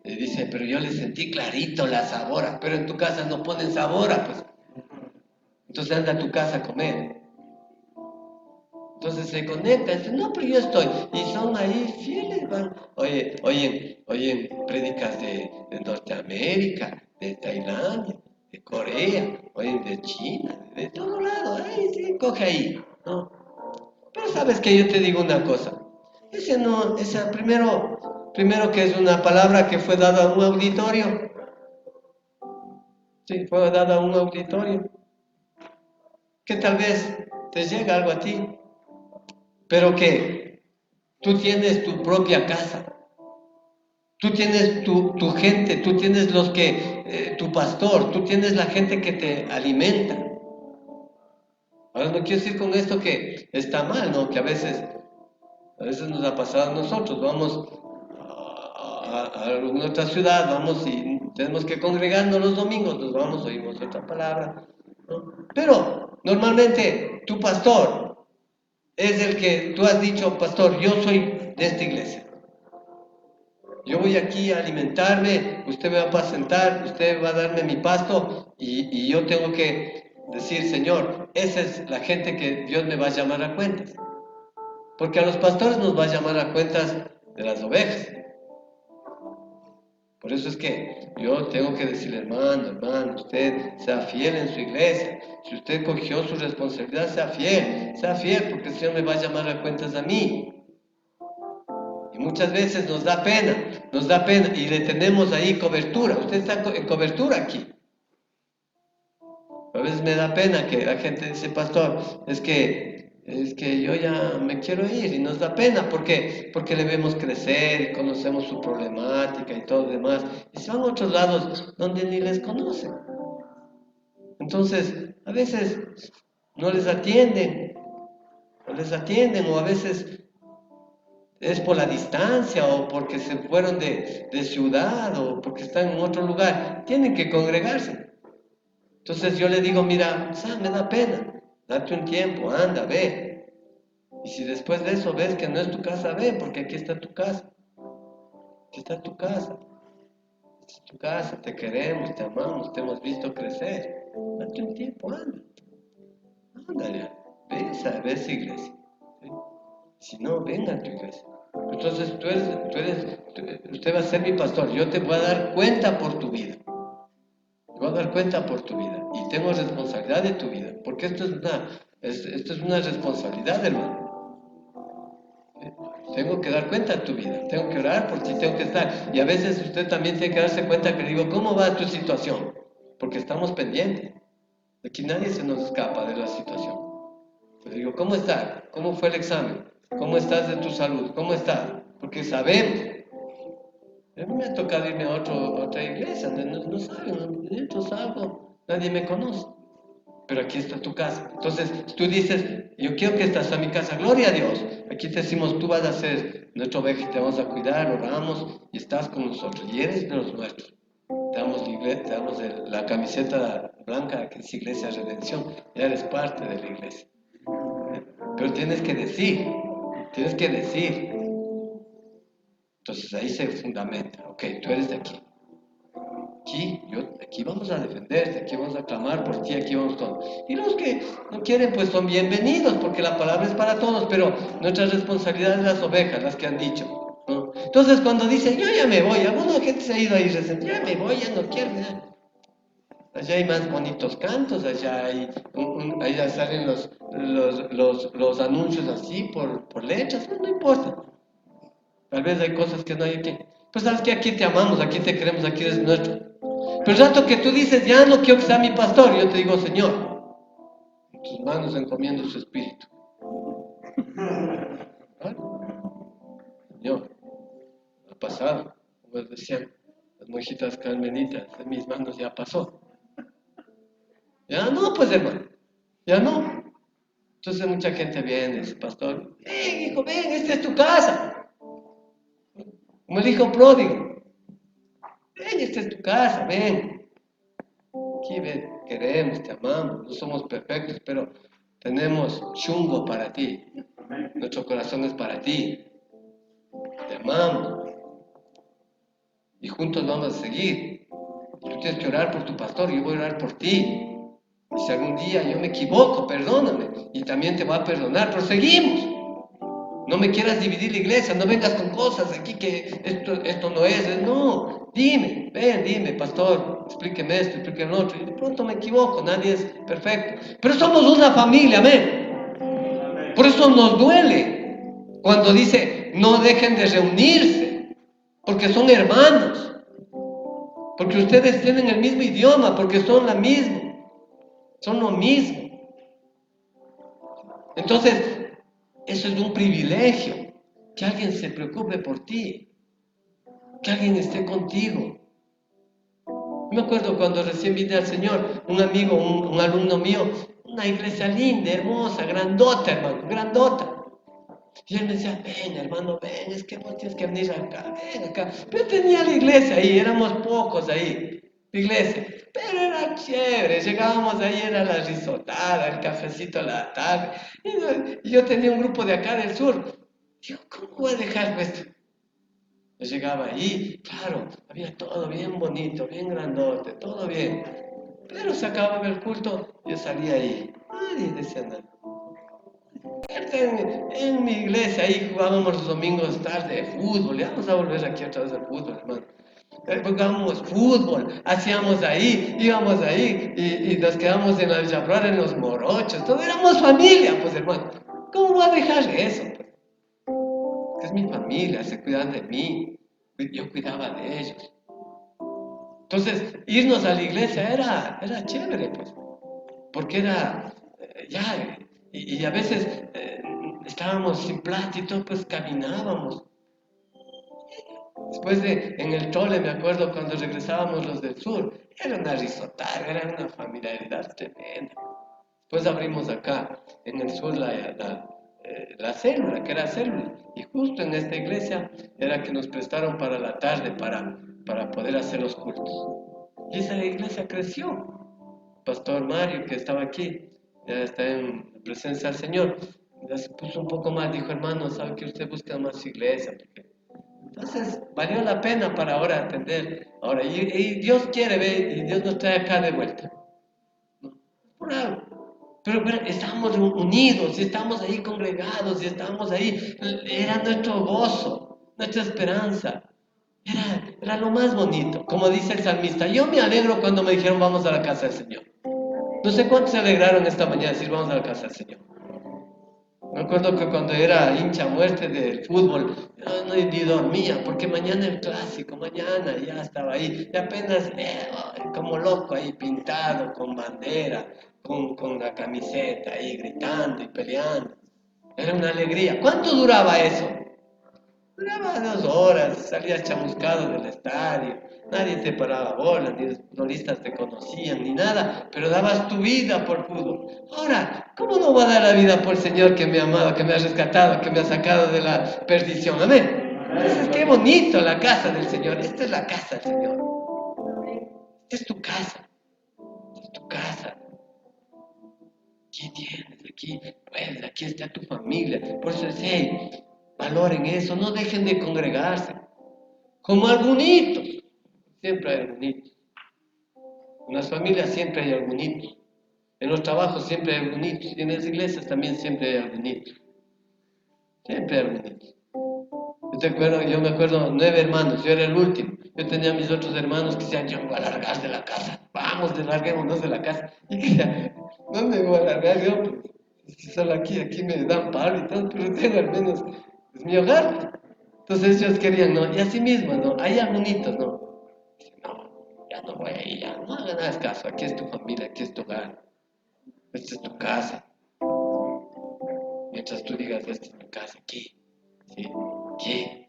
dice, pero yo le sentí clarito la sabora, pero en tu casa no ponen sabora, pues. Entonces anda a tu casa a comer. Entonces se conecta, dice, no, pero yo estoy. Y son ahí fieles, van. Oyen prédicas de Norteamérica, de Tailandia, de Corea, oyen de China, de todo lado. Ahí sí, coge ahí, ¿no? Pero sabes que yo te digo una cosa. Primero que es una palabra que fue dada a un auditorio. Sí, fue dada a un auditorio. Que tal vez te llega algo a ti. Pero que tú tienes tu propia casa, tú tienes tu gente, tú tienes tu pastor, tú tienes la gente que te alimenta. Ahora no quiero decir con esto que está mal, ¿no? Que a veces nos ha pasado a nosotros, vamos a alguna otra ciudad, vamos y tenemos que congregarnos los domingos, nos vamos, oímos otra palabra, ¿no? Pero normalmente tu pastor es el que tú has dicho, pastor, yo soy de esta iglesia. Yo voy aquí a alimentarme, usted me va a apacentar, usted va a darme mi pasto y yo tengo que decir, Señor, esa es la gente que Dios me va a llamar a cuentas. Porque a los pastores nos va a llamar a cuentas de las ovejas. Por eso es que yo tengo que decirle, hermano, usted sea fiel en su iglesia. Si usted cogió su responsabilidad, sea fiel, porque el Señor me va a llamar a cuentas a mí. Y muchas veces nos da pena y le tenemos ahí cobertura. Usted está en cobertura aquí. A veces me da pena que la gente dice, pastor, es que yo ya me quiero ir y nos da pena porque le vemos crecer y conocemos su problemática y todo lo demás. Y se van a otros lados donde ni les conocen. Entonces, a veces no les atienden. no les atienden, o a veces es por la distancia, o porque se fueron de ciudad, o porque están en otro lugar, tienen que congregarse. Entonces yo le digo, mira, me da pena, date un tiempo, anda, ve. Y si después de eso ves que no es tu casa, ve, porque aquí está tu casa. Aquí está tu casa. Esta es tu casa, te queremos, te amamos, te hemos visto crecer. Date un tiempo, anda. Ándale, ve esa iglesia. ¿Sí? Si no, venga a tu iglesia. Entonces usted va a ser mi pastor, yo te voy a dar cuenta por tu vida. Te voy a dar cuenta por tu vida. Y tengo responsabilidad de tu vida. Porque esto es una responsabilidad, hermano. Tengo que dar cuenta de tu vida. Tengo que orar por ti, tengo que estar. Y a veces usted también tiene que darse cuenta que le digo, ¿cómo va tu situación? Porque estamos pendientes. Aquí nadie se nos escapa de la situación. Le digo, ¿cómo está? ¿Cómo fue el examen? ¿Cómo estás de tu salud? ¿Cómo estás? Porque sabemos. A mí me ha tocado irme a otra iglesia, no saben, entro, salgo, nadie me conoce. Pero aquí está tu casa. Entonces, tú dices, yo quiero que estás a mi casa, gloria a Dios. Aquí te decimos, tú vas a ser nuestro oveja y te vamos a cuidar, oramos y estás con nosotros. Y eres de los nuestros. Te damos la camiseta blanca que es Iglesia Redención. Ya eres parte de la iglesia. Pero tienes que decir. Entonces ahí se fundamenta. Ok, tú eres de aquí. Aquí vamos a defenderte, aquí vamos a clamar por ti, aquí vamos con... Y los que no quieren, pues son bienvenidos, porque la palabra es para todos, pero nuestra responsabilidad es las ovejas, las que han dicho, ¿no? Entonces cuando dicen, yo ya me voy, alguna gente se ha ido ahí, ya me voy, ya no quiero, ya. Allá hay más bonitos cantos, allá allá salen los anuncios así por letras, no importa. Tal vez hay cosas que no hay aquí. Pues sabes que aquí te amamos, aquí te queremos, aquí eres nuestro. Pero el rato que tú dices, ya no quiero que sea mi pastor, yo te digo, Señor, en tus manos encomiendo su espíritu. ¿Vale? Señor, ha pasado, como decían las monjitas carmelitas, en mis manos ya pasó. Ya no, pues hermano, ya no. Entonces mucha gente viene, dice, pastor, ven hijo, ven, esta es tu casa. Como el hijo pródigo, ven, esta es tu casa, ven. Aquí ven, queremos, te amamos, no somos perfectos, pero tenemos chungo para ti. Nuestro corazón es para ti. Te amamos. Y juntos vamos a seguir. Tú tienes que orar por tu pastor, yo voy a orar por ti. Y si algún día yo me equivoco, perdóname. Y también te voy a perdonar, pero seguimos. No me quieras dividir la iglesia, no vengas con cosas aquí que esto no es. No, dime, pastor, explíqueme esto, explíqueme lo otro. Y de pronto me equivoco, nadie es perfecto. Pero somos una familia, amén. Por eso nos duele cuando dice, no dejen de reunirse, porque son hermanos, porque ustedes tienen el mismo idioma, porque son lo mismo. Entonces, eso es un privilegio, que alguien se preocupe por ti, que alguien esté contigo. Me acuerdo cuando recién vine al Señor, un amigo, un alumno mío, una iglesia linda, hermosa, grandota, hermano, grandota. Y él me decía, ven hermano, ven, es que vos tienes que venir acá, ven acá. Pero tenía la iglesia ahí, éramos pocos ahí, la iglesia. Pero era chévere, llegábamos ahí, era la risotada, el cafecito a la tarde. Y yo tenía un grupo de acá del sur. Digo, ¿cómo voy a dejar esto? Yo llegaba ahí, claro, había todo bien bonito, bien grandote, todo bien. Pero se acababa el culto, yo salía ahí, nadie decía nada. En mi iglesia ahí jugábamos los domingos tarde de fútbol, ya vamos a volver aquí otra vez al fútbol, hermano. Jugábamos fútbol, hacíamos ahí, íbamos ahí y nos quedamos en la Villaflor en los morochos, todos éramos familia, pues hermano. ¿Cómo voy a dejar eso? Pues? Es mi familia, se cuidan de mí, yo cuidaba de ellos. Entonces, irnos a la iglesia era chévere, pues, porque era, y a veces estábamos sin plata y todo, pues caminábamos. Después en el Tole, me acuerdo cuando regresábamos los del sur, era una risotada, era una familiaridad tremenda. Después abrimos acá, en el sur, la célula, que era célula. Y justo en esta iglesia era que nos prestaron para la tarde, para poder hacer los cultos. Y esa iglesia creció. Pastor Mario, que estaba aquí, ya está en presencia del Señor, ya se puso un poco más, dijo, hermano, ¿sabe que usted busca más iglesia? Entonces, valió la pena para ahora atender. Ahora, y Dios quiere ver, y Dios nos trae acá de vuelta. ¿No? Por algo. Pero estábamos unidos, y estamos ahí congregados, y estábamos ahí. Era nuestro gozo, nuestra esperanza. Era lo más bonito. Como dice el salmista, yo me alegro cuando me dijeron vamos a la casa del Señor. No sé cuántos se alegraron esta mañana de decir vamos a la casa del Señor. Me acuerdo que cuando era hincha a muerte del fútbol, yo ni dormía, porque mañana el clásico, mañana ya estaba ahí, y apenas como loco ahí pintado, con bandera, con la camiseta ahí gritando y peleando. Era una alegría. ¿Cuánto duraba eso? Duraba 2 horas, salías chamuscado del estadio, nadie te paraba bola, ni los futbolistas te conocían, ni nada, pero dabas tu vida por fútbol. Ahora, ¿cómo no voy a dar la vida por el Señor que me ha amado, que me ha rescatado, que me ha sacado de la perdición? Amén. Entonces, qué bonito la casa del Señor. Esta es la casa del Señor. Esta es tu casa. Esta es tu casa. Aquí tienes, aquí, pues, aquí está tu familia. Por eso es, hey, valoren eso, no dejen de congregarse. Como algunitos, siempre hay algunitos. En las familias siempre hay algunitos. En los trabajos siempre hay algunitos. Y en las iglesias también siempre hay algunitos. Siempre hay algunitos. Yo me acuerdo 9 hermanos, yo era el último. Yo tenía a mis otros hermanos que decían, yo me voy a largar de la casa. Vamos, larguémonos de la casa. Y que ya, ¿dónde me voy a largar yo? Pues, solo aquí me dan palo y todo, pero tengo al menos, es mi hogar. Entonces ellos querían, ¿no? Y así mismo, ¿no? Hay algunitos, ¿no? Dicen, no, ya no voy ahí, ya no hagas caso. Aquí es tu familia, aquí es tu hogar. Esta es tu casa. Mientras tú digas, esta es mi casa, aquí. ¿Sí? Aquí.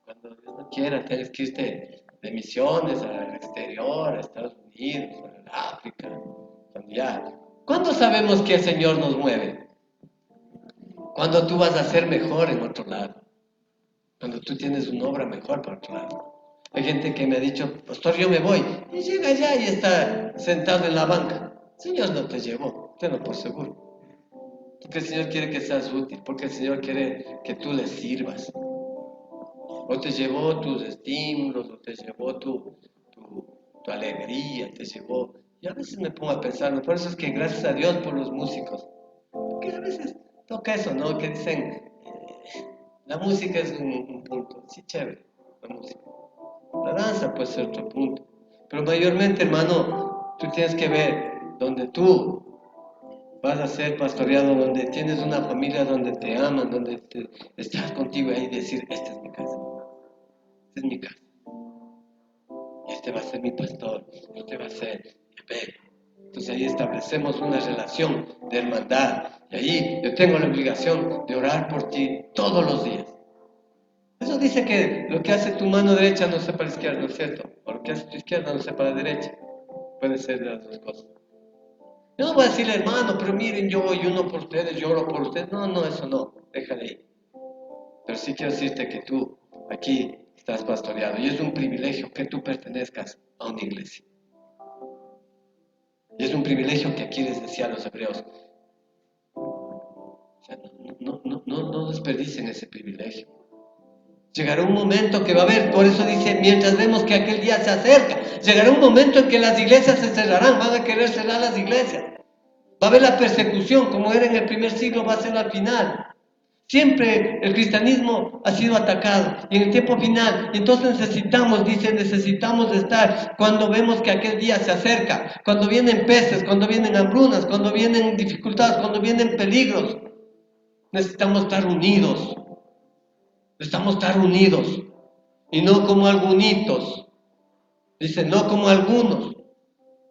Cuando Dios no quiera, tienes que irte de misiones al exterior, a Estados Unidos, a África. ¿Cuándo sabemos que el Señor nos mueve? Cuando tú vas a ser mejor en otro lado. Cuando tú tienes una obra mejor para otro lado. Hay gente que me ha dicho, pastor, yo me voy. Y llega allá y está sentado en la banca. El Señor no te llevó, tenlo por seguro. Porque el Señor quiere que seas útil, porque el Señor quiere que tú le sirvas. O te llevó tus estímulos, o te llevó tu alegría, te llevó. Y a veces me pongo a pensar, ¿no? Por eso es que gracias a Dios por los músicos. Porque a veces toca eso, ¿no? Que dicen, la música es un punto, sí, chévere, la música. La danza puede ser otro punto. Pero mayormente, hermano, tú tienes que ver donde tú vas a ser pastoreado, donde tienes una familia donde te aman, donde estás contigo ahí y decir, esta es mi casa. Esta es mi casa. Y este va a ser mi pastor. Este va a ser mi fe. Entonces ahí establecemos una relación de hermandad. Y ahí yo tengo la obligación de orar por ti todos los días. Eso dice que lo que hace tu mano derecha no sepa la izquierda, ¿no es cierto? O lo que hace tu izquierda no sepa la derecha. Puede ser de las dos cosas. Yo no voy a decirle, hermano, pero miren, yo voy uno por ustedes, yo oro por ustedes. No, eso no. Déjale ahí. Pero sí quiero decirte que tú aquí estás pastoreado. Y es un privilegio que tú pertenezcas a una iglesia. Y es un privilegio que aquí les decía a los hebreos. O sea, no desperdicien ese privilegio. Llegará un momento que va a haber, por eso dice, mientras vemos que aquel día se acerca, llegará un momento en que las iglesias se cerrarán, van a querer cerrar las iglesias. Va a haber la persecución, como era en el primer siglo, va a ser al final. Siempre el cristianismo ha sido atacado y en el tiempo final, entonces necesitamos estar cuando vemos que aquel día se acerca, cuando vienen pestes, cuando vienen hambrunas, cuando vienen dificultades, cuando vienen peligros. Necesitamos estar unidos. Necesitamos estar unidos y no como algunitos. Dice, no como algunos,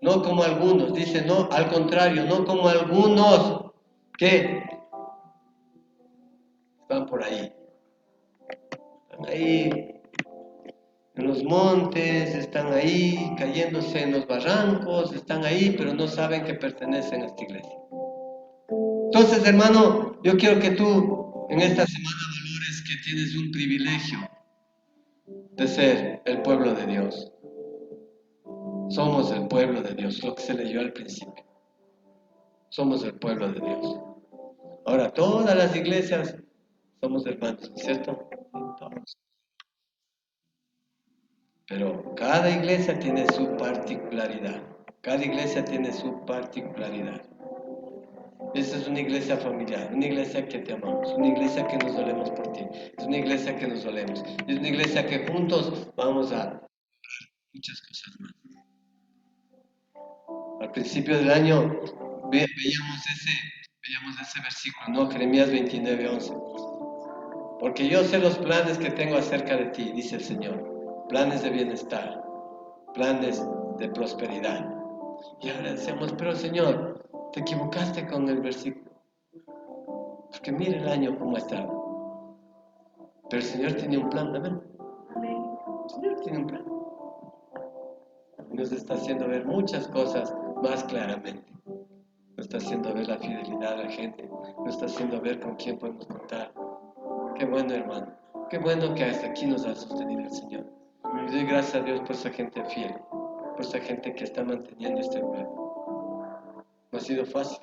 no como algunos. Dice, no, al contrario, no como algunos que están por ahí. Están ahí en los montes, están ahí cayéndose en los barrancos, están ahí, pero no saben que pertenecen a esta iglesia. Entonces, hermano, yo quiero que tú en esta semana valores que tienes un privilegio de ser el pueblo de Dios. Somos el pueblo de Dios, lo que se leyó al principio. Somos el pueblo de Dios. Ahora, todas las iglesias somos hermanos, ¿cierto? Todos. Pero cada iglesia tiene su particularidad. Cada iglesia tiene su particularidad. Esta es una iglesia familiar, una iglesia que te amamos, una iglesia que nos dolemos por ti, es una iglesia que nos dolemos, es una iglesia que juntos vamos a muchas cosas más. Al principio del año veíamos ese versículo, ¿no? Jeremías 29:11. Porque yo sé los planes que tengo acerca de ti, dice el Señor, planes de bienestar, planes de prosperidad. Y ahora decimos, pero Señor, te equivocaste con el versículo, porque mira el año cómo está. Pero el Señor tiene un plan, amén. El Señor tiene un plan. Nos está haciendo ver muchas cosas más claramente. Nos está haciendo ver la fidelidad a la gente. Nos está haciendo ver con quién podemos contar. Qué bueno, hermano. Qué bueno que hasta aquí nos ha sostenido el Señor. Y doy gracias a Dios por esa gente fiel, por esa gente que está manteniendo este lugar. No ha sido fácil.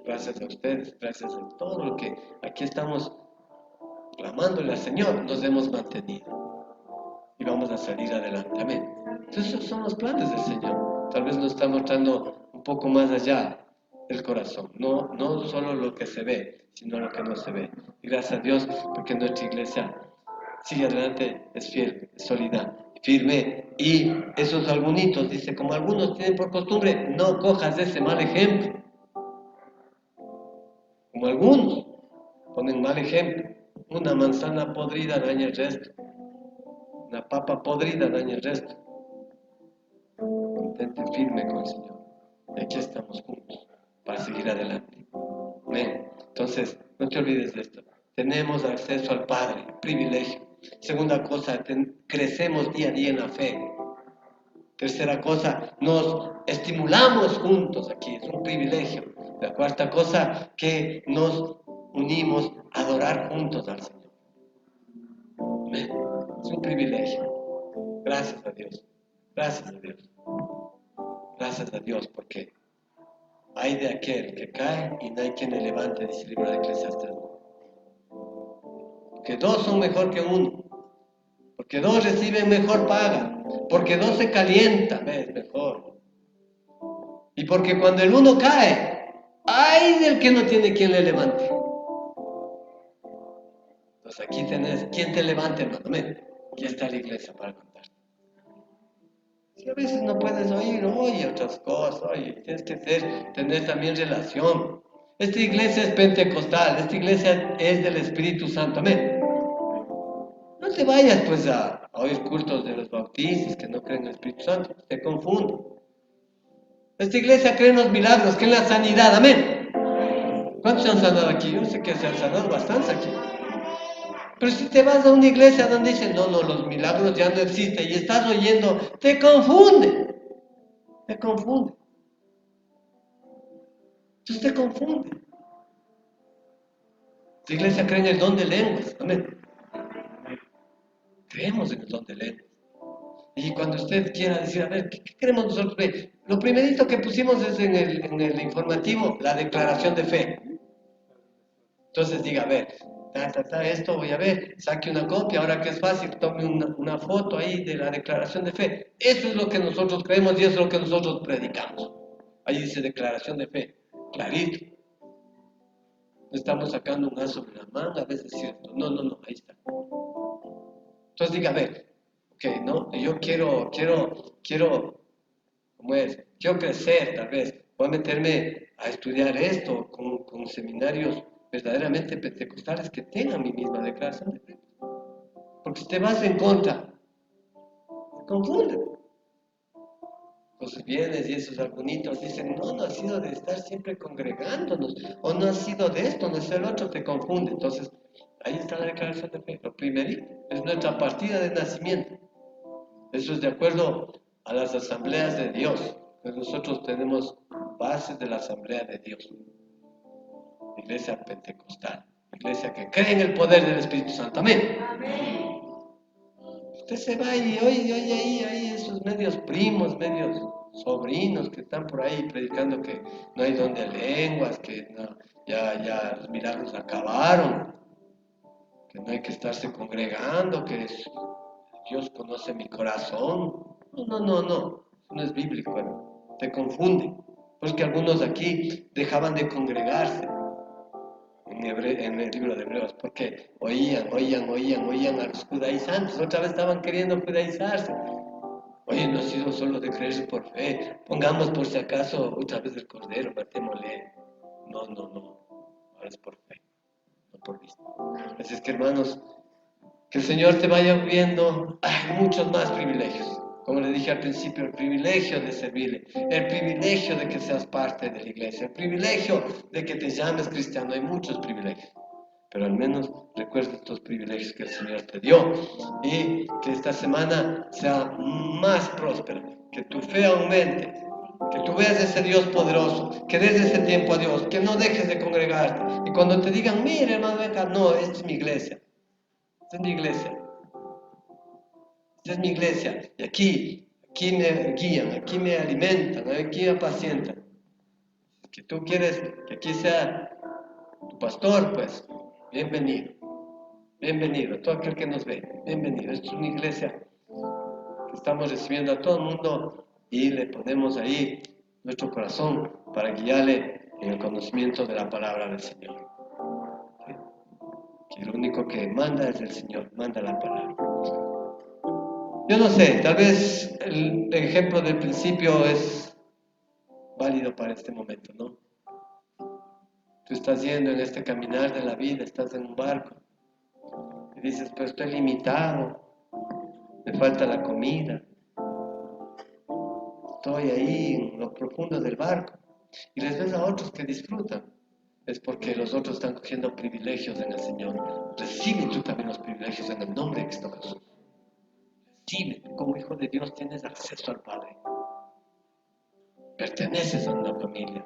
Gracias a ustedes, gracias a todo lo que aquí estamos clamándole al Señor, nos hemos mantenido. Y vamos a salir adelante. Amén. Entonces, esos son los planes del Señor. Tal vez nos está mostrando un poco más allá del corazón. No solo lo que se ve, sino lo que no se ve. Y gracias a Dios, porque nuestra iglesia sigue adelante, es fiel, es sólida, firme. Y esos algunitos, dice, como algunos tienen por costumbre, no cojas ese mal ejemplo. Como algunos ponen mal ejemplo. Una manzana podrida daña el resto. Una papa podrida daña el resto. Mantente firme con el Señor. Y aquí estamos juntos para seguir adelante. Amén. Entonces, no te olvides de esto. Tenemos acceso al Padre, privilegio. Segunda cosa, crecemos día a día en la fe. Tercera cosa, nos estimulamos juntos aquí, es un privilegio. La cuarta cosa, que nos unimos a adorar juntos al Señor. Amén. Es un privilegio. Gracias a Dios. Gracias a Dios. Gracias a Dios, porque hay de aquel que cae y no hay quien le levante, dice el libro de Eclesiastes. Porque dos son mejor que uno. Porque dos reciben mejor paga. Porque dos se calientan, ¿ves? Mejor. Y porque cuando el uno cae, ¡ay del que no tiene quien le levante! Entonces aquí tenés quien te levante, hermano. Amén. Aquí está la iglesia para contar. Si a veces no puedes oír, oye otras cosas, oye, tienes que tener también relación. Esta iglesia es pentecostal, esta iglesia es del Espíritu Santo, amén. No te vayas pues a oír cultos de los bautistas que no creen en el Espíritu Santo, te confunden. Esta iglesia cree en los milagros, cree en la sanidad, amén. ¿Cuántos se han sanado aquí? Yo sé que se han sanado bastantes aquí. Pero si te vas a una iglesia donde dicen, no, los milagros ya no existen y estás oyendo, te confunde. Te confunde. Entonces te confunde. La iglesia cree en el don de lenguas, amén. Creemos en el don de lenguas. Y cuando usted quiera decir, a ver, ¿qué queremos nosotros? Lo primerito que pusimos es en el informativo, la declaración de fe. Entonces diga, a ver, esto voy a ver, saque una copia, ahora que es fácil, tome una foto ahí de la declaración de fe. Eso es lo que nosotros creemos y eso es lo que nosotros predicamos. Ahí dice declaración de fe, clarito. No estamos sacando un as sobre la manga, a veces es cierto. No, ahí está. Entonces diga, a ver, ok, no, yo quiero, ¿cómo es? Quiero crecer, tal vez. Voy a meterme a estudiar esto con seminarios verdaderamente pentecostales que tengan mi misma declaración de fe. Porque si te vas en contra, te confunden. Entonces vienes y esos algunitos dicen, no ha sido de estar siempre congregándonos, o no ha sido de esto, no es el otro, te confunde. Entonces, ahí está la declaración de fe. Lo primerito es nuestra partida de nacimiento. Eso es de acuerdo a las asambleas de Dios. Pues nosotros tenemos bases de la asamblea de Dios. iglesia pentecostal, iglesia que cree en el poder del Espíritu Santo. Amén. Usted se va y oye ahí esos medios primos, medios sobrinos que están por ahí predicando que no hay don de lenguas, que no, ya los milagros acabaron, que no hay que estarse congregando, que Dios conoce mi corazón. No es bíblico, te confunde. Porque algunos aquí dejaban de congregarse en el libro de Hebreos, porque oían a los judaizantes, otra vez estaban queriendo judaizarse. Oye, no ha sido solo de creer por fe, pongamos por si acaso otra vez el cordero, matémosle. No, ahora es por fe, no por vista. Así es que, hermanos, que el Señor te vaya abriendo muchos más privilegios. Como le dije al principio, el privilegio de servirle, el privilegio de que seas parte de la iglesia, el privilegio de que te llames cristiano. Hay muchos privilegios, pero al menos recuerda estos privilegios que el Señor te dio y que esta semana sea más próspera, que tu fe aumente, que tú veas ese Dios poderoso, que des ese tiempo a Dios, que no dejes de congregarte. Y cuando te digan, mire hermano, venga, no, esta es mi iglesia. Esta es mi iglesia. Esta es mi iglesia. Y aquí me guían, aquí me alimentan, aquí me apacientan. Si tú quieres que aquí sea tu pastor, pues, bienvenido. Bienvenido. Todo aquel que nos ve, bienvenido. Esta es una iglesia que estamos recibiendo a todo el mundo y le ponemos ahí nuestro corazón para guiarle en el conocimiento de la palabra del Señor. ¿Sí? Que lo único que manda es el Señor, manda la palabra. Yo no sé, tal vez el ejemplo del principio es válido para este momento, ¿no? Tú estás yendo en este caminar de la vida, estás en un barco y dices, pero estoy limitado, me falta la comida, estoy ahí en lo profundo del barco y les ves a otros que disfrutan. Es porque los otros están cogiendo privilegios en el Señor. Recibe tú también los privilegios en el nombre de Cristo Jesús. Recibe, como hijo de Dios tienes acceso al Padre. Perteneces a una familia.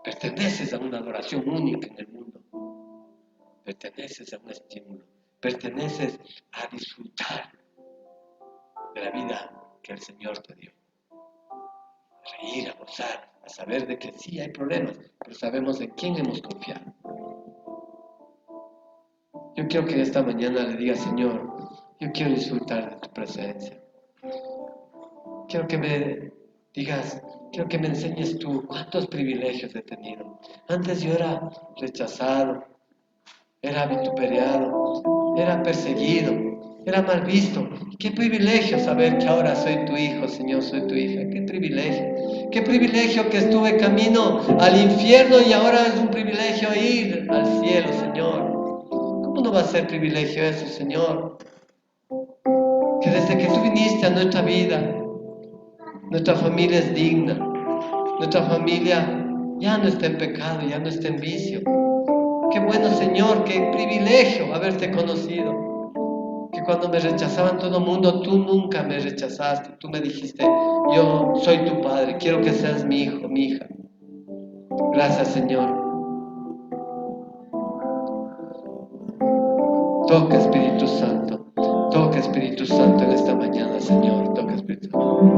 Perteneces a una adoración única en el mundo. Perteneces a un estímulo. Perteneces a disfrutar de la vida que el Señor te dio. A reír, a gozar, a saber de que sí hay problemas, pero sabemos en quién hemos confiado. Yo quiero que esta mañana le diga, Señor, yo quiero disfrutar de tu presencia. Quiero que me digas, quiero que me enseñes tú cuántos privilegios he tenido. Antes yo era rechazado, era vituperiado, era perseguido, era mal visto. Qué privilegio saber que ahora soy tu hijo, Señor, soy tu hija. Qué privilegio. Qué privilegio que estuve camino al infierno y ahora es un privilegio ir al cielo, Señor. ¿Cómo no va a ser privilegio eso, Señor? Que desde que tú viniste a nuestra vida, nuestra familia es digna. Nuestra familia ya no está en pecado, ya no está en vicio. Qué bueno, Señor, qué privilegio haberte conocido. Que cuando me rechazaban todo el mundo, tú nunca me rechazaste. Tú me dijiste, yo soy tu padre, quiero que seas mi hijo, mi hija. Gracias, Señor. Toca, Espíritu Santo. Toca, Espíritu Santo, en esta mañana, Señor. Toca, Espíritu Santo.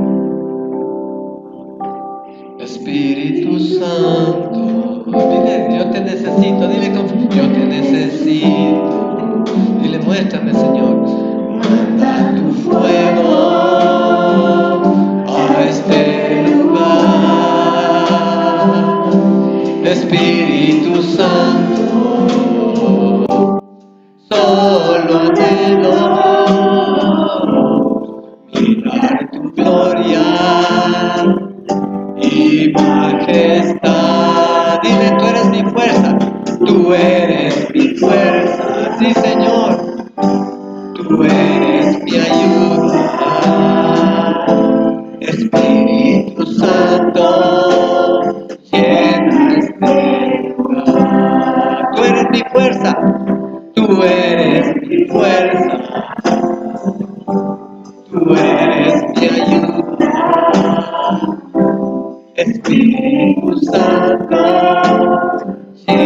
Espíritu Santo, dile, yo te necesito, dile, yo te necesito, dile, muéstrame, Señor, manda tu fuego a este lugar, Espíritu Santo, solo te doy, mirar tu gloria y majestad. Dile, tú eres mi fuerza, tú eres mi fuerza, sí, Señor, tú eres mi ayuda, Espíritu Santo, llena este lugar. Tú eres mi fuerza, tú eres mi fuerza, tú eres mi ayuda, Espíritu Santo, llena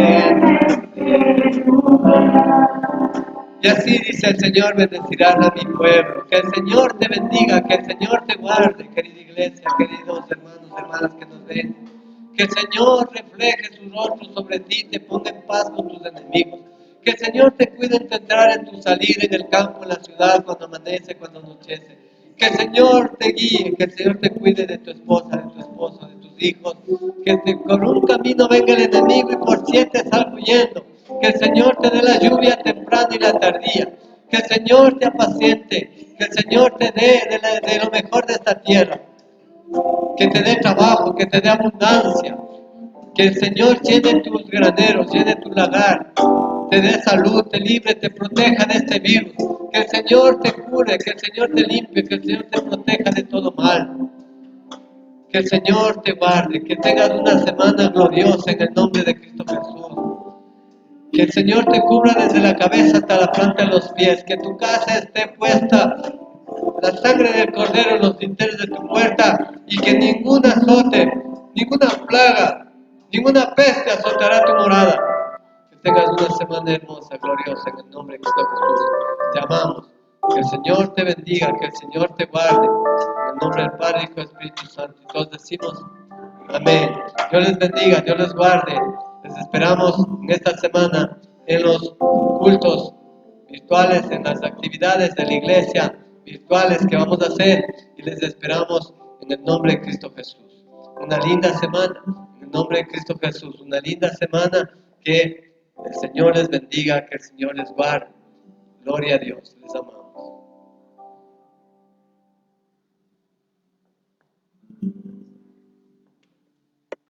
Dice el Señor, bendecirás a mi pueblo. Que el Señor te bendiga, que el Señor te guarde, querida iglesia, queridos hermanos, hermanas que nos ven. Que el Señor refleje su rostro sobre ti, te ponga en paz con tus enemigos. Que el Señor te cuide en tu entrar, en tu salir, en el campo, en la ciudad, cuando amanece, cuando anochece. Que el Señor te guíe, que el Señor te cuide de tu esposa, de tu esposo, de tus hijos. Por un camino venga el enemigo y por 7 salga huyendo. Que el Señor te dé la lluvia temprana y la tardía. Que el Señor te apaciente. Que el Señor te dé de lo mejor de esta tierra. Que te dé trabajo, que te dé abundancia. Que el Señor llene tus graneros, llene tu lagar, te dé salud, te libre, te proteja de este virus. Que el Señor te cure, que el Señor te limpie, que el Señor te proteja de todo mal. Que el Señor te guarde, que tengas una semana gloriosa en el nombre de Cristo Jesús. Que el Señor te cubra desde la cabeza hasta la planta de los pies. Que tu casa esté puesta la sangre del Cordero en los dinteles de tu puerta y que ningún azote, ninguna plaga, ninguna peste azotará tu morada. Que tengas una semana hermosa, gloriosa, en el nombre de Cristo Jesús. Te amamos. Que el Señor te bendiga, que el Señor te guarde. En el nombre del Padre, Hijo y Espíritu Santo. Y todos decimos, amén. Dios les bendiga, Dios les guarde. Les esperamos en esta semana en los cultos virtuales, en las actividades de la iglesia virtuales que vamos a hacer y les esperamos en el nombre de Cristo Jesús. Una linda semana, en el nombre de Cristo Jesús, una linda semana, que el Señor les bendiga, que el Señor les guarde. Gloria a Dios, les amamos.